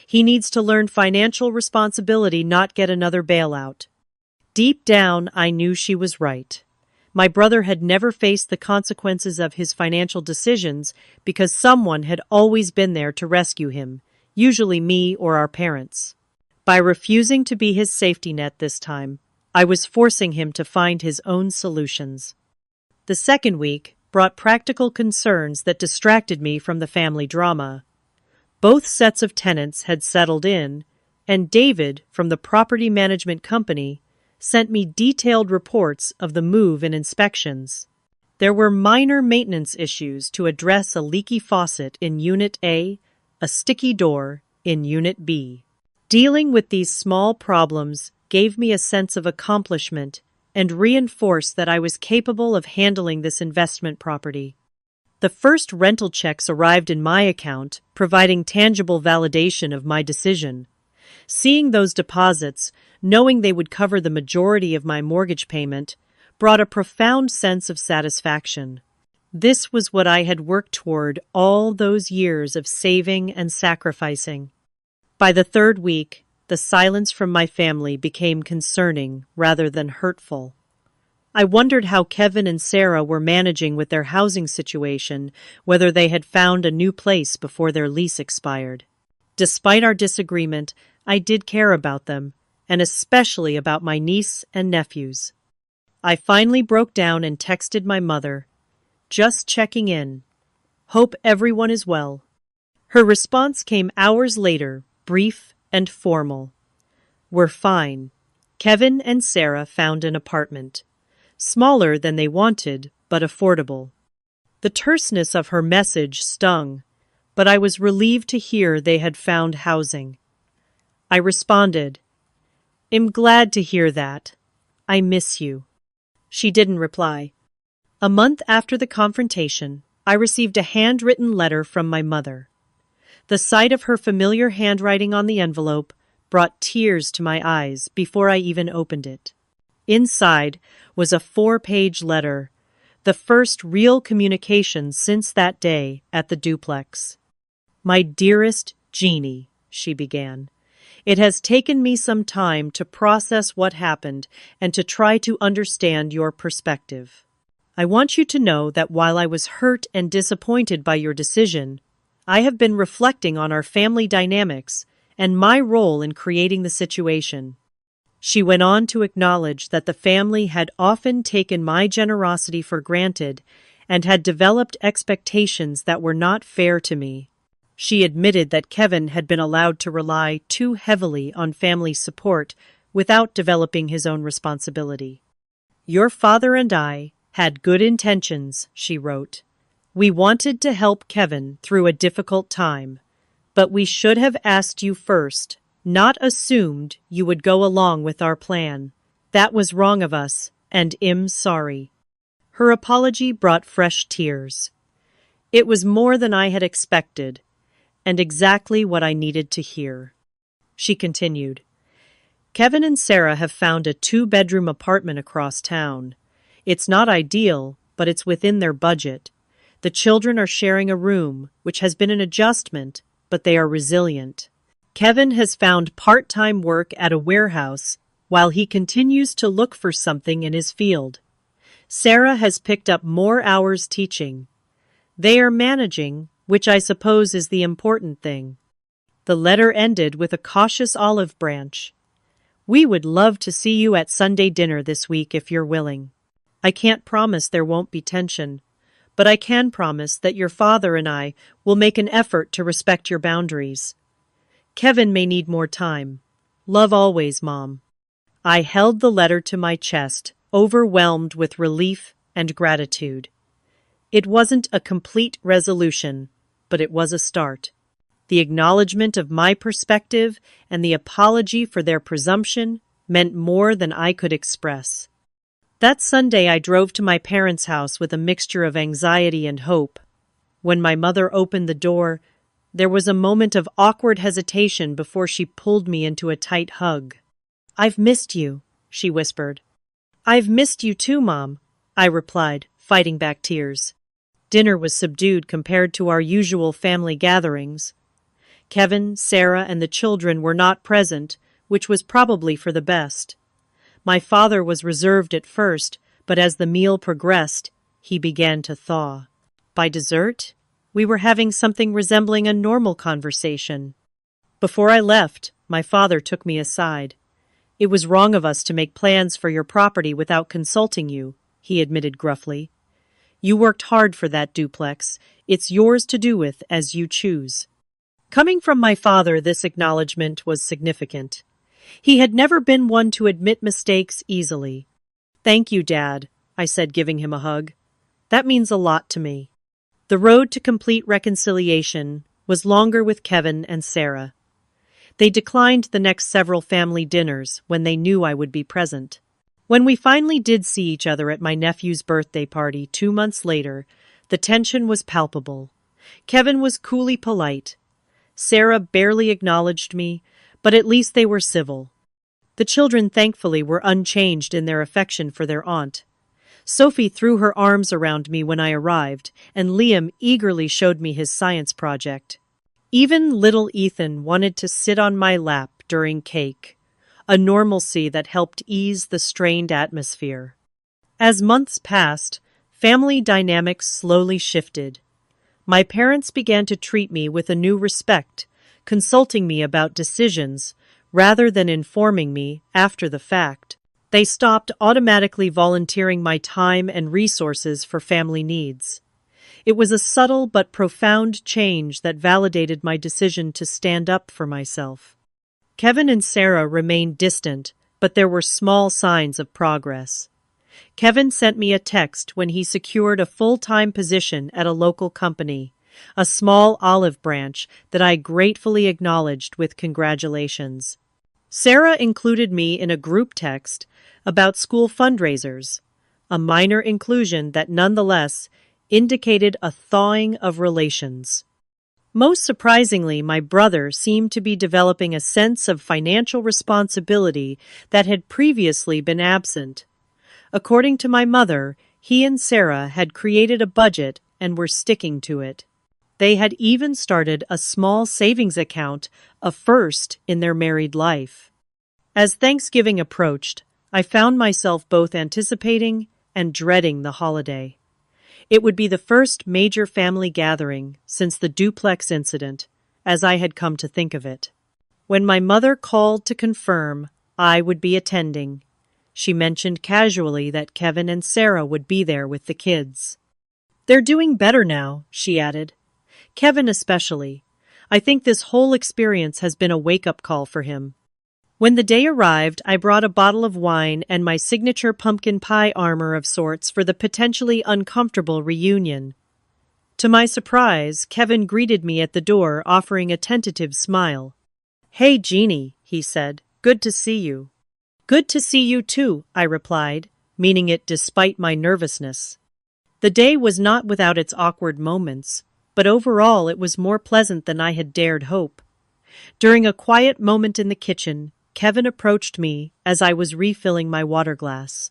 He needs to learn financial responsibility, not get another bailout. Deep down, I knew she was right. My brother had never faced the consequences of his financial decisions because someone had always been there to rescue him, usually me or our parents. By refusing to be his safety net this time, I was forcing him to find his own solutions. The second week brought practical concerns that distracted me from the family drama. Both sets of tenants had settled in, and David, from the property management company, sent me detailed reports of the move and inspections. There were minor maintenance issues to address: a leaky faucet in Unit A, a sticky door in Unit B. Dealing with these small problems gave me a sense of accomplishment and reinforced that I was capable of handling this investment property. The first rental checks arrived in my account, providing tangible validation of my decision. Seeing those deposits, knowing they would cover the majority of my mortgage payment, brought a profound sense of satisfaction. This was what I had worked toward all those years of saving and sacrificing. By the third week, the silence from my family became concerning rather than hurtful. I wondered how Kevin and Sarah were managing with their housing situation, whether they had found a new place before their lease expired. Despite our disagreement, I did care about them, and especially about my niece and nephews. I finally broke down and texted my mother, "Just checking in. Hope everyone is well." Her response came hours later, brief and formal. "We're fine. Kevin and Sarah found an apartment. Smaller than they wanted, but affordable." The terseness of her message stung, but I was relieved to hear they had found housing. I responded, "I'm glad to hear that. I miss you." She didn't reply. A month after the confrontation, I received a handwritten letter from my mother. The sight of her familiar handwriting on the envelope brought tears to my eyes before I even opened it. Inside was a 4-page letter, the first real communication since that day at the Duplex. "My dearest Jeannie," she began, "it has taken me some time to process what happened and to try to understand your perspective. I want you to know that while I was hurt and disappointed by your decision, I have been reflecting on our family dynamics and my role in creating the situation." She went on to acknowledge that the family had often taken my generosity for granted and had developed expectations that were not fair to me. She admitted that Kevin had been allowed to rely too heavily on family support without developing his own responsibility. "Your father and I had good intentions," she wrote. "We wanted to help Kevin through a difficult time, but we should have asked you first, not assumed you would go along with our plan. That was wrong of us, and I'm sorry." Her apology brought fresh tears. It was more than I had expected, and exactly what I needed to hear. She continued, "Kevin and Sarah have found a 2-bedroom apartment across town. It's not ideal, but it's within their budget. The children are sharing a room, which has been an adjustment, but they are resilient. Kevin has found part-time work at a warehouse while he continues to look for something in his field. Sarah has picked up more hours teaching. They are managing, which I suppose is the important thing." The letter ended with a cautious olive branch. "We would love to see you at Sunday dinner this week if you're willing. I can't promise there won't be tension, but I can promise that your father and I will make an effort to respect your boundaries. Kevin may need more time. Love always, Mom." I held the letter to my chest, overwhelmed with relief and gratitude. It wasn't a complete resolution, but it was a start. The acknowledgement of my perspective and the apology for their presumption meant more than I could express. That Sunday I drove to my parents' house with a mixture of anxiety and hope. When my mother opened the door, there was a moment of awkward hesitation before she pulled me into a tight hug. "I've missed you," she whispered. "I've missed you too, Mom," I replied, fighting back tears. Dinner was subdued compared to our usual family gatherings. Kevin, Sarah, and the children were not present, which was probably for the best. My father was reserved at first, but as the meal progressed, he began to thaw. By dessert, we were having something resembling a normal conversation. Before I left, my father took me aside. "It was wrong of us to make plans for your property without consulting you," he admitted gruffly. "You worked hard for that duplex. It's yours to do with as you choose." Coming from my father, this acknowledgement was significant. He had never been one to admit mistakes easily. "Thank you, Dad," I said, giving him a hug. "That means a lot to me." The road to complete reconciliation was longer with Kevin and Sarah. They declined the next several family dinners when they knew I would be present. When we finally did see each other at my nephew's birthday party 2 months later, the tension was palpable. Kevin was coolly polite. Sarah barely acknowledged me, but at least they were civil. The children thankfully were unchanged in their affection for their aunt. Sophie threw her arms around me when I arrived, and Liam eagerly showed me his science project. Even little Ethan wanted to sit on my lap during cake, a normalcy that helped ease the strained atmosphere. As months passed, family dynamics slowly shifted. My parents began to treat me with a new respect, consulting me about decisions rather than informing me after the fact. They stopped automatically volunteering my time and resources for family needs. It was a subtle but profound change that validated my decision to stand up for myself. Kevin and Sarah remained distant, but there were small signs of progress. Kevin sent me a text when he secured a full-time position at a local company, a small olive branch that I gratefully acknowledged with congratulations. Sarah included me in a group text about school fundraisers, a minor inclusion that nonetheless indicated a thawing of relations. Most surprisingly, my brother seemed to be developing a sense of financial responsibility that had previously been absent. According to my mother, he and Sarah had created a budget and were sticking to it. They had even started a small savings account, a first in their married life. As Thanksgiving approached, I found myself both anticipating and dreading the holiday. It would be the first major family gathering since the Duplex incident, as I had come to think of it. When my mother called to confirm I would be attending, she mentioned casually that Kevin and Sarah would be there with the kids. "They're doing better now," she added. "Kevin especially. I think this whole experience has been a wake-up call for him." When the day arrived, I brought a bottle of wine and my signature pumpkin pie armor of sorts for the potentially uncomfortable reunion. To my surprise, Kevin greeted me at the door, offering a tentative smile. "Hey, Jeannie," he said. "Good to see you." "Good to see you too," I replied, meaning it despite my nervousness. The day was not without its awkward moments, but overall it was more pleasant than I had dared hope. During a quiet moment in the kitchen, Kevin approached me as I was refilling my water glass.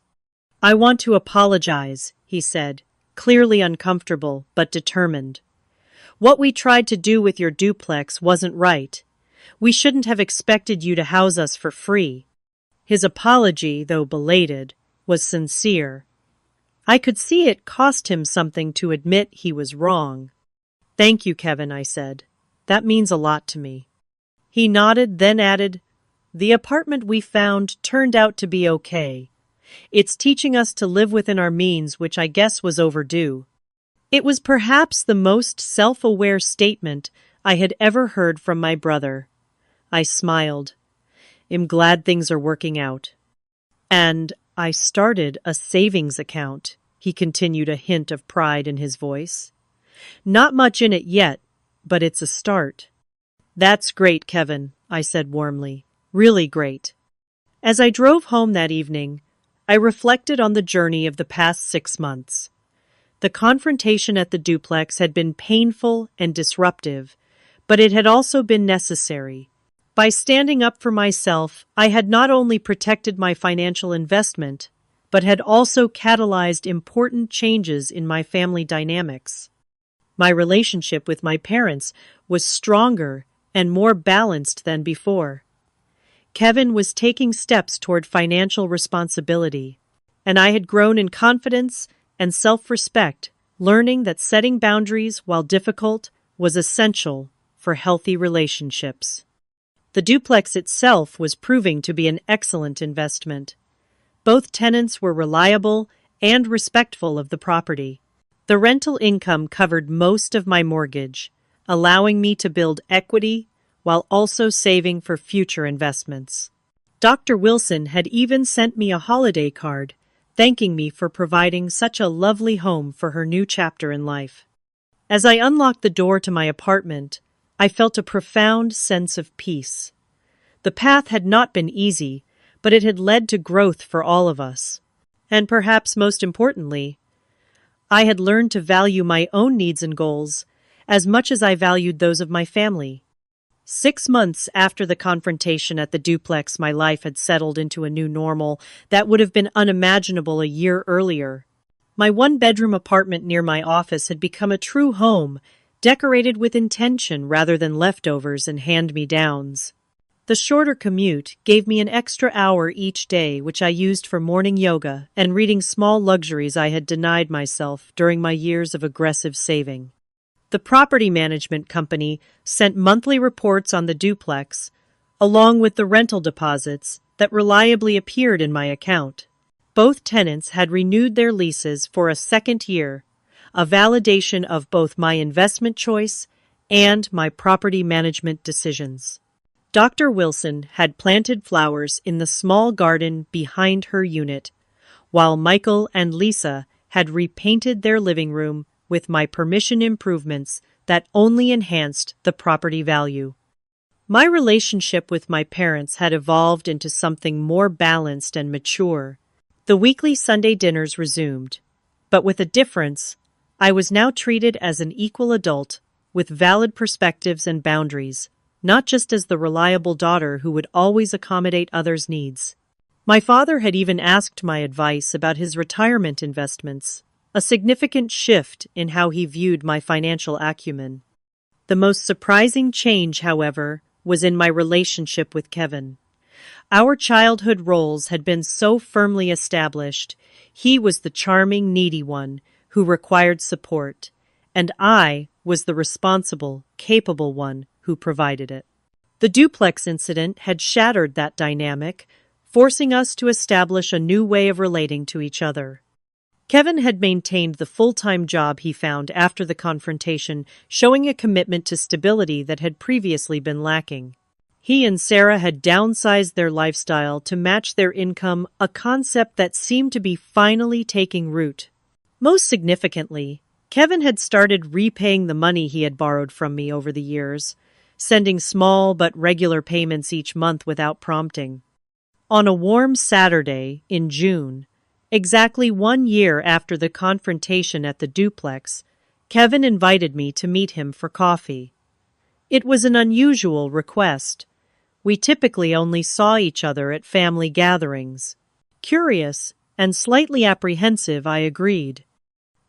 "I want to apologize," he said, clearly uncomfortable but determined. "What we tried to do with your duplex wasn't right. We shouldn't have expected you to house us for free." His apology, though belated, was sincere. I could see it cost him something to admit he was wrong. "Thank you, Kevin," I said. "That means a lot to me." He nodded, then added, "The apartment we found turned out to be okay. It's teaching us to live within our means, which I guess was overdue." It was perhaps the most self-aware statement I had ever heard from my brother. I smiled. "I'm glad things are working out." "And I started a savings account," he continued, a hint of pride in his voice. "Not much in it yet, but it's a start." "That's great, Kevin," I said warmly. "Really great." As I drove home that evening, I reflected on the journey of the past 6 months. The confrontation at the duplex had been painful and disruptive, but it had also been necessary. By standing up for myself, I had not only protected my financial investment, but had also catalyzed important changes in my family dynamics. My relationship with my parents was stronger and more balanced than before. Kevin was taking steps toward financial responsibility, and I had grown in confidence and self-respect, learning that setting boundaries, while difficult, was essential for healthy relationships. The duplex itself was proving to be an excellent investment. Both tenants were reliable and respectful of the property. The rental income covered most of my mortgage, allowing me to build equity while also saving for future investments. Dr. Wilson had even sent me a holiday card, thanking me for providing such a lovely home for her new chapter in life. As I unlocked the door to my apartment, I felt a profound sense of peace. The path had not been easy, but it had led to growth for all of us. And perhaps most importantly, I had learned to value my own needs and goals as much as I valued those of my family. 6 months after the confrontation at the duplex, my life had settled into a new normal that would have been unimaginable a year earlier. My one-bedroom apartment near my office had become a true home, decorated with intention rather than leftovers and hand-me-downs. The shorter commute gave me an extra hour each day, which I used for morning yoga and reading small luxuries I had denied myself during my years of aggressive saving. The property management company sent monthly reports on the duplex, along with the rental deposits that reliably appeared in my account. Both tenants had renewed their leases for a second year, a validation of both my investment choice and my property management decisions. Dr. Wilson had planted flowers in the small garden behind her unit, while Michael and Lisa had repainted their living room with my permission improvements that only enhanced the property value. My relationship with my parents had evolved into something more balanced and mature. The weekly Sunday dinners resumed, but with a difference. I was now treated as an equal adult with valid perspectives and boundaries, not just as the reliable daughter who would always accommodate others' needs. My father had even asked my advice about his retirement investments, a significant shift in how he viewed my financial acumen. The most surprising change, however, was in my relationship with Kevin. Our childhood roles had been so firmly established. He was the charming, needy one who required support, and I was the responsible, capable one who provided it. The duplex incident had shattered that dynamic, forcing us to establish a new way of relating to each other. Kevin had maintained the full-time job he found after the confrontation, showing a commitment to stability that had previously been lacking. He and Sarah had downsized their lifestyle to match their income, a concept that seemed to be finally taking root. Most significantly, Kevin had started repaying the money he had borrowed from me over the years, sending small but regular payments each month without prompting. On a warm Saturday in June, exactly 1 year after the confrontation at the duplex, Kevin invited me to meet him for coffee. It was an unusual request. We typically only saw each other at family gatherings. Curious and slightly apprehensive, I agreed.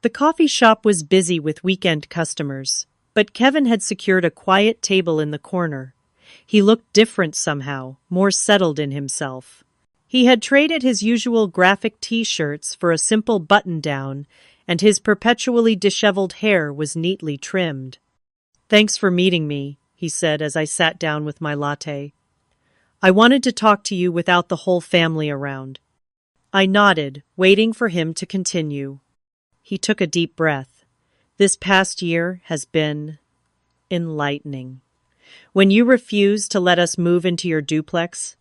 The coffee shop was busy with weekend customers, but Kevin had secured a quiet table in the corner. He looked different somehow, more settled in himself. He had traded his usual graphic t-shirts for a simple button-down, and his perpetually disheveled hair was neatly trimmed. "Thanks for meeting me," he said as I sat down with my latte. "I wanted to talk to you without the whole family around." I nodded, waiting for him to continue. He took a deep breath. "This past year has been enlightening. When you refused to let us move into your duplex,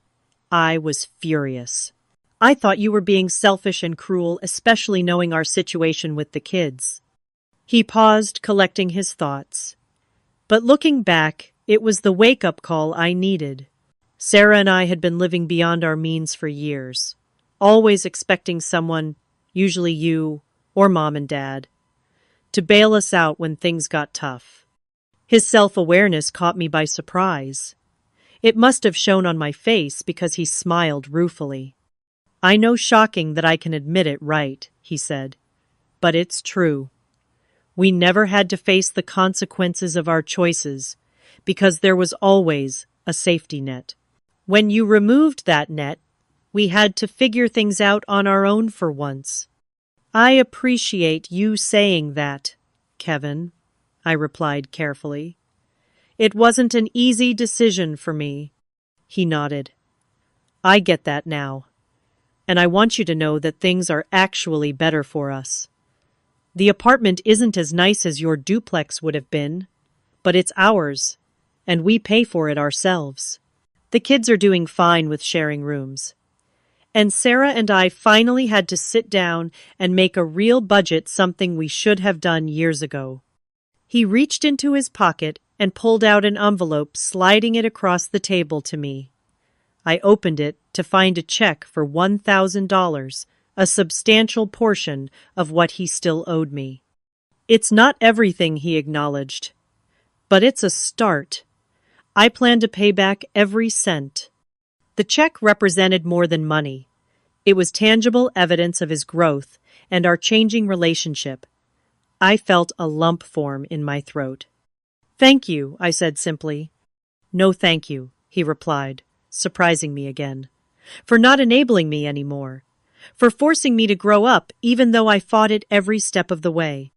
I was furious. I thought you were being selfish and cruel, especially knowing our situation with the kids." He paused, collecting his thoughts. But looking back, it was the wake-up call I needed. Sarah and I had been living beyond our means for years, always expecting someone, usually you or mom and dad, to bail us out when things got tough. His self-awareness caught me by surprise. It must have shown on my face because he smiled ruefully. "I know, shocking that I can admit it, right?" he said. "But it's true. We never had to face the consequences of our choices because there was always a safety net. When you removed that net, we had to figure things out on our own for once." "I appreciate you saying that, Kevin," I replied carefully. "It wasn't an easy decision for me." He nodded. "I get that now. And I want you to know that things are actually better for us. The apartment isn't as nice as your duplex would have been, but it's ours, and we pay for it ourselves. The kids are doing fine with sharing rooms. And Sarah and I finally had to sit down and make a real budget, something we should have done years ago." He reached into his pocket and pulled out an envelope, sliding it across the table to me. I opened it to find a check for $1,000, a substantial portion of what he still owed me. "It's not everything," he acknowledged, "but it's a start. I plan to pay back every cent." The check represented more than money. It was tangible evidence of his growth and our changing relationship, I felt a lump form in my throat. "Thank you," I said simply. "No thank you," he replied, surprising me again. "For not enabling me anymore. For forcing me to grow up even though I fought it every step of the way."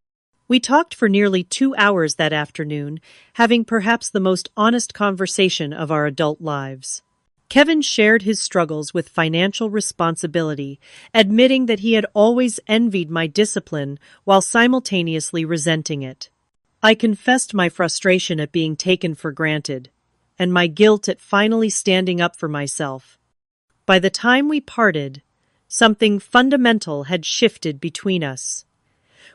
We talked for nearly 2 hours that afternoon, having perhaps the most honest conversation of our adult lives. Kevin shared his struggles with financial responsibility, admitting that he had always envied my discipline while simultaneously resenting it. I confessed my frustration at being taken for granted, and my guilt at finally standing up for myself. By the time we parted, something fundamental had shifted between us.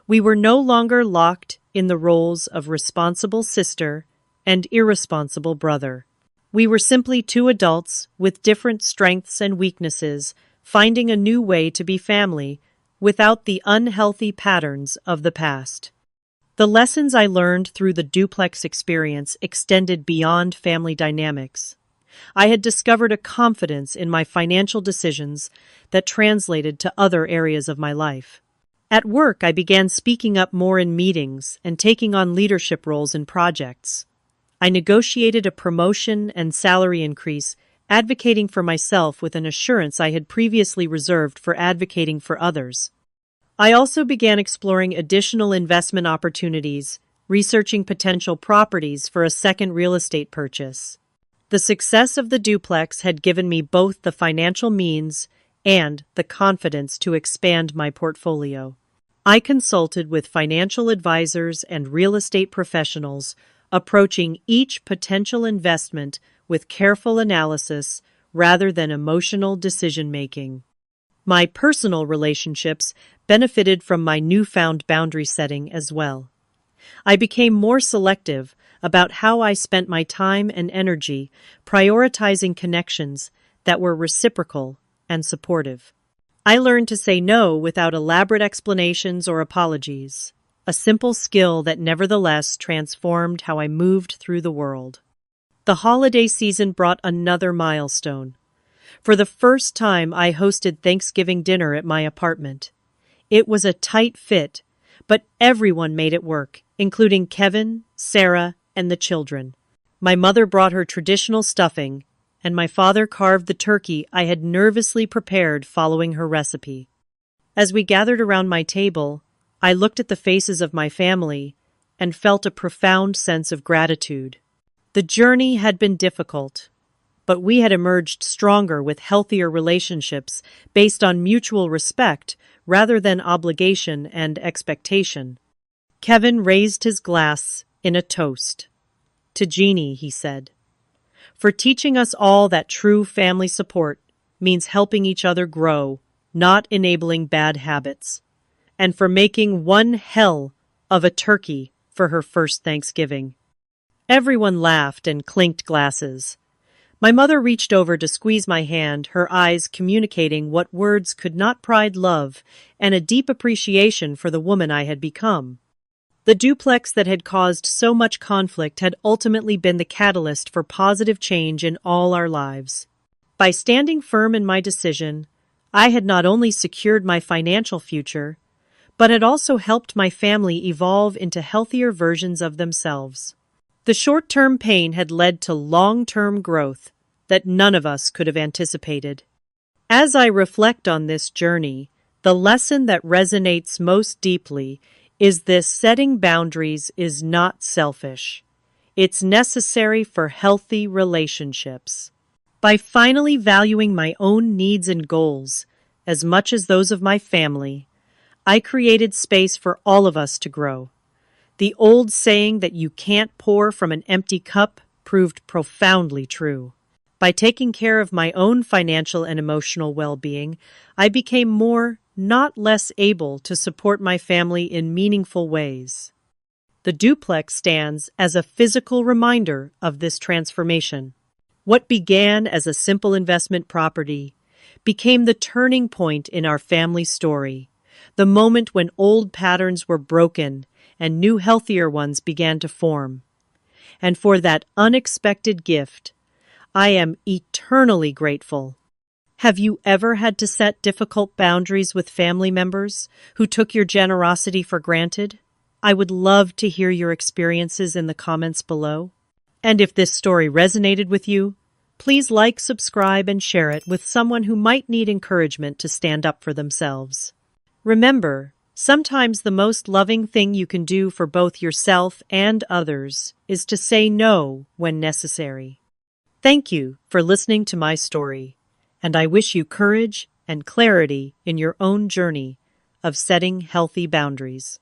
We were no longer locked in the roles of responsible sister and irresponsible brother. We were simply two adults with different strengths and weaknesses, finding a new way to be family without the unhealthy patterns of the past. The lessons I learned through the Duplex experience extended beyond family dynamics. I had discovered a confidence in my financial decisions that translated to other areas of my life. At work, I began speaking up more in meetings and taking on leadership roles in projects. I negotiated a promotion and salary increase, advocating for myself with an assurance I had previously reserved for advocating for others. I also began exploring additional investment opportunities, researching potential properties for a second real estate purchase. The success of the Duplex had given me both the financial means and the confidence to expand my portfolio. I consulted with financial advisors and real estate professionals, approaching each potential investment with careful analysis rather than emotional decision-making. My personal relationships benefited from my newfound boundary setting as well. I became more selective about how I spent my time and energy, prioritizing connections that were reciprocal and supportive. I learned to say no without elaborate explanations or apologies, a simple skill that nevertheless transformed how I moved through the world. The holiday season brought another milestone. For the first time, I hosted Thanksgiving dinner at my apartment. It was a tight fit, but everyone made it work, including Kevin, Sarah, and the children. My mother brought her traditional stuffing, and my father carved the turkey I had nervously prepared following her recipe. As we gathered around my table, I looked at the faces of my family and felt a profound sense of gratitude. The journey had been difficult, but we had emerged stronger with healthier relationships based on mutual respect rather than obligation and expectation. Kevin raised his glass in a toast. "To Jeannie," he said, "for teaching us all that true family support means helping each other grow, not enabling bad habits, and for making one hell of a turkey for her first Thanksgiving." Everyone laughed and clinked glasses. My mother reached over to squeeze my hand, her eyes communicating what words could not pride love and a deep appreciation for the woman I had become. The Duplex that had caused so much conflict had ultimately been the catalyst for positive change in all our lives. By standing firm in my decision, I had not only secured my financial future, but had also helped my family evolve into healthier versions of themselves. The short-term pain had led to long-term growth that none of us could have anticipated. As I reflect on this journey, the lesson that resonates most deeply is this: setting boundaries is not selfish. It's necessary for healthy relationships. By finally valuing my own needs and goals as much as those of my family, I created space for all of us to grow. The old saying that you can't pour from an empty cup proved profoundly true. By taking care of my own financial and emotional well-being, I became more, not less, able to support my family in meaningful ways. The Duplex stands as a physical reminder of this transformation. What began as a simple investment property became the turning point in our family story, the moment when old patterns were broken and new, healthier ones began to form. And for that unexpected gift, I am eternally grateful. Have you ever had to set difficult boundaries with family members who took your generosity for granted? I would love to hear your experiences in the comments below. And if this story resonated with you, please like, subscribe, and share it with someone who might need encouragement to stand up for themselves. Remember, sometimes the most loving thing you can do for both yourself and others is to say no when necessary. Thank you for listening to my story, and I wish you courage and clarity in your own journey of setting healthy boundaries.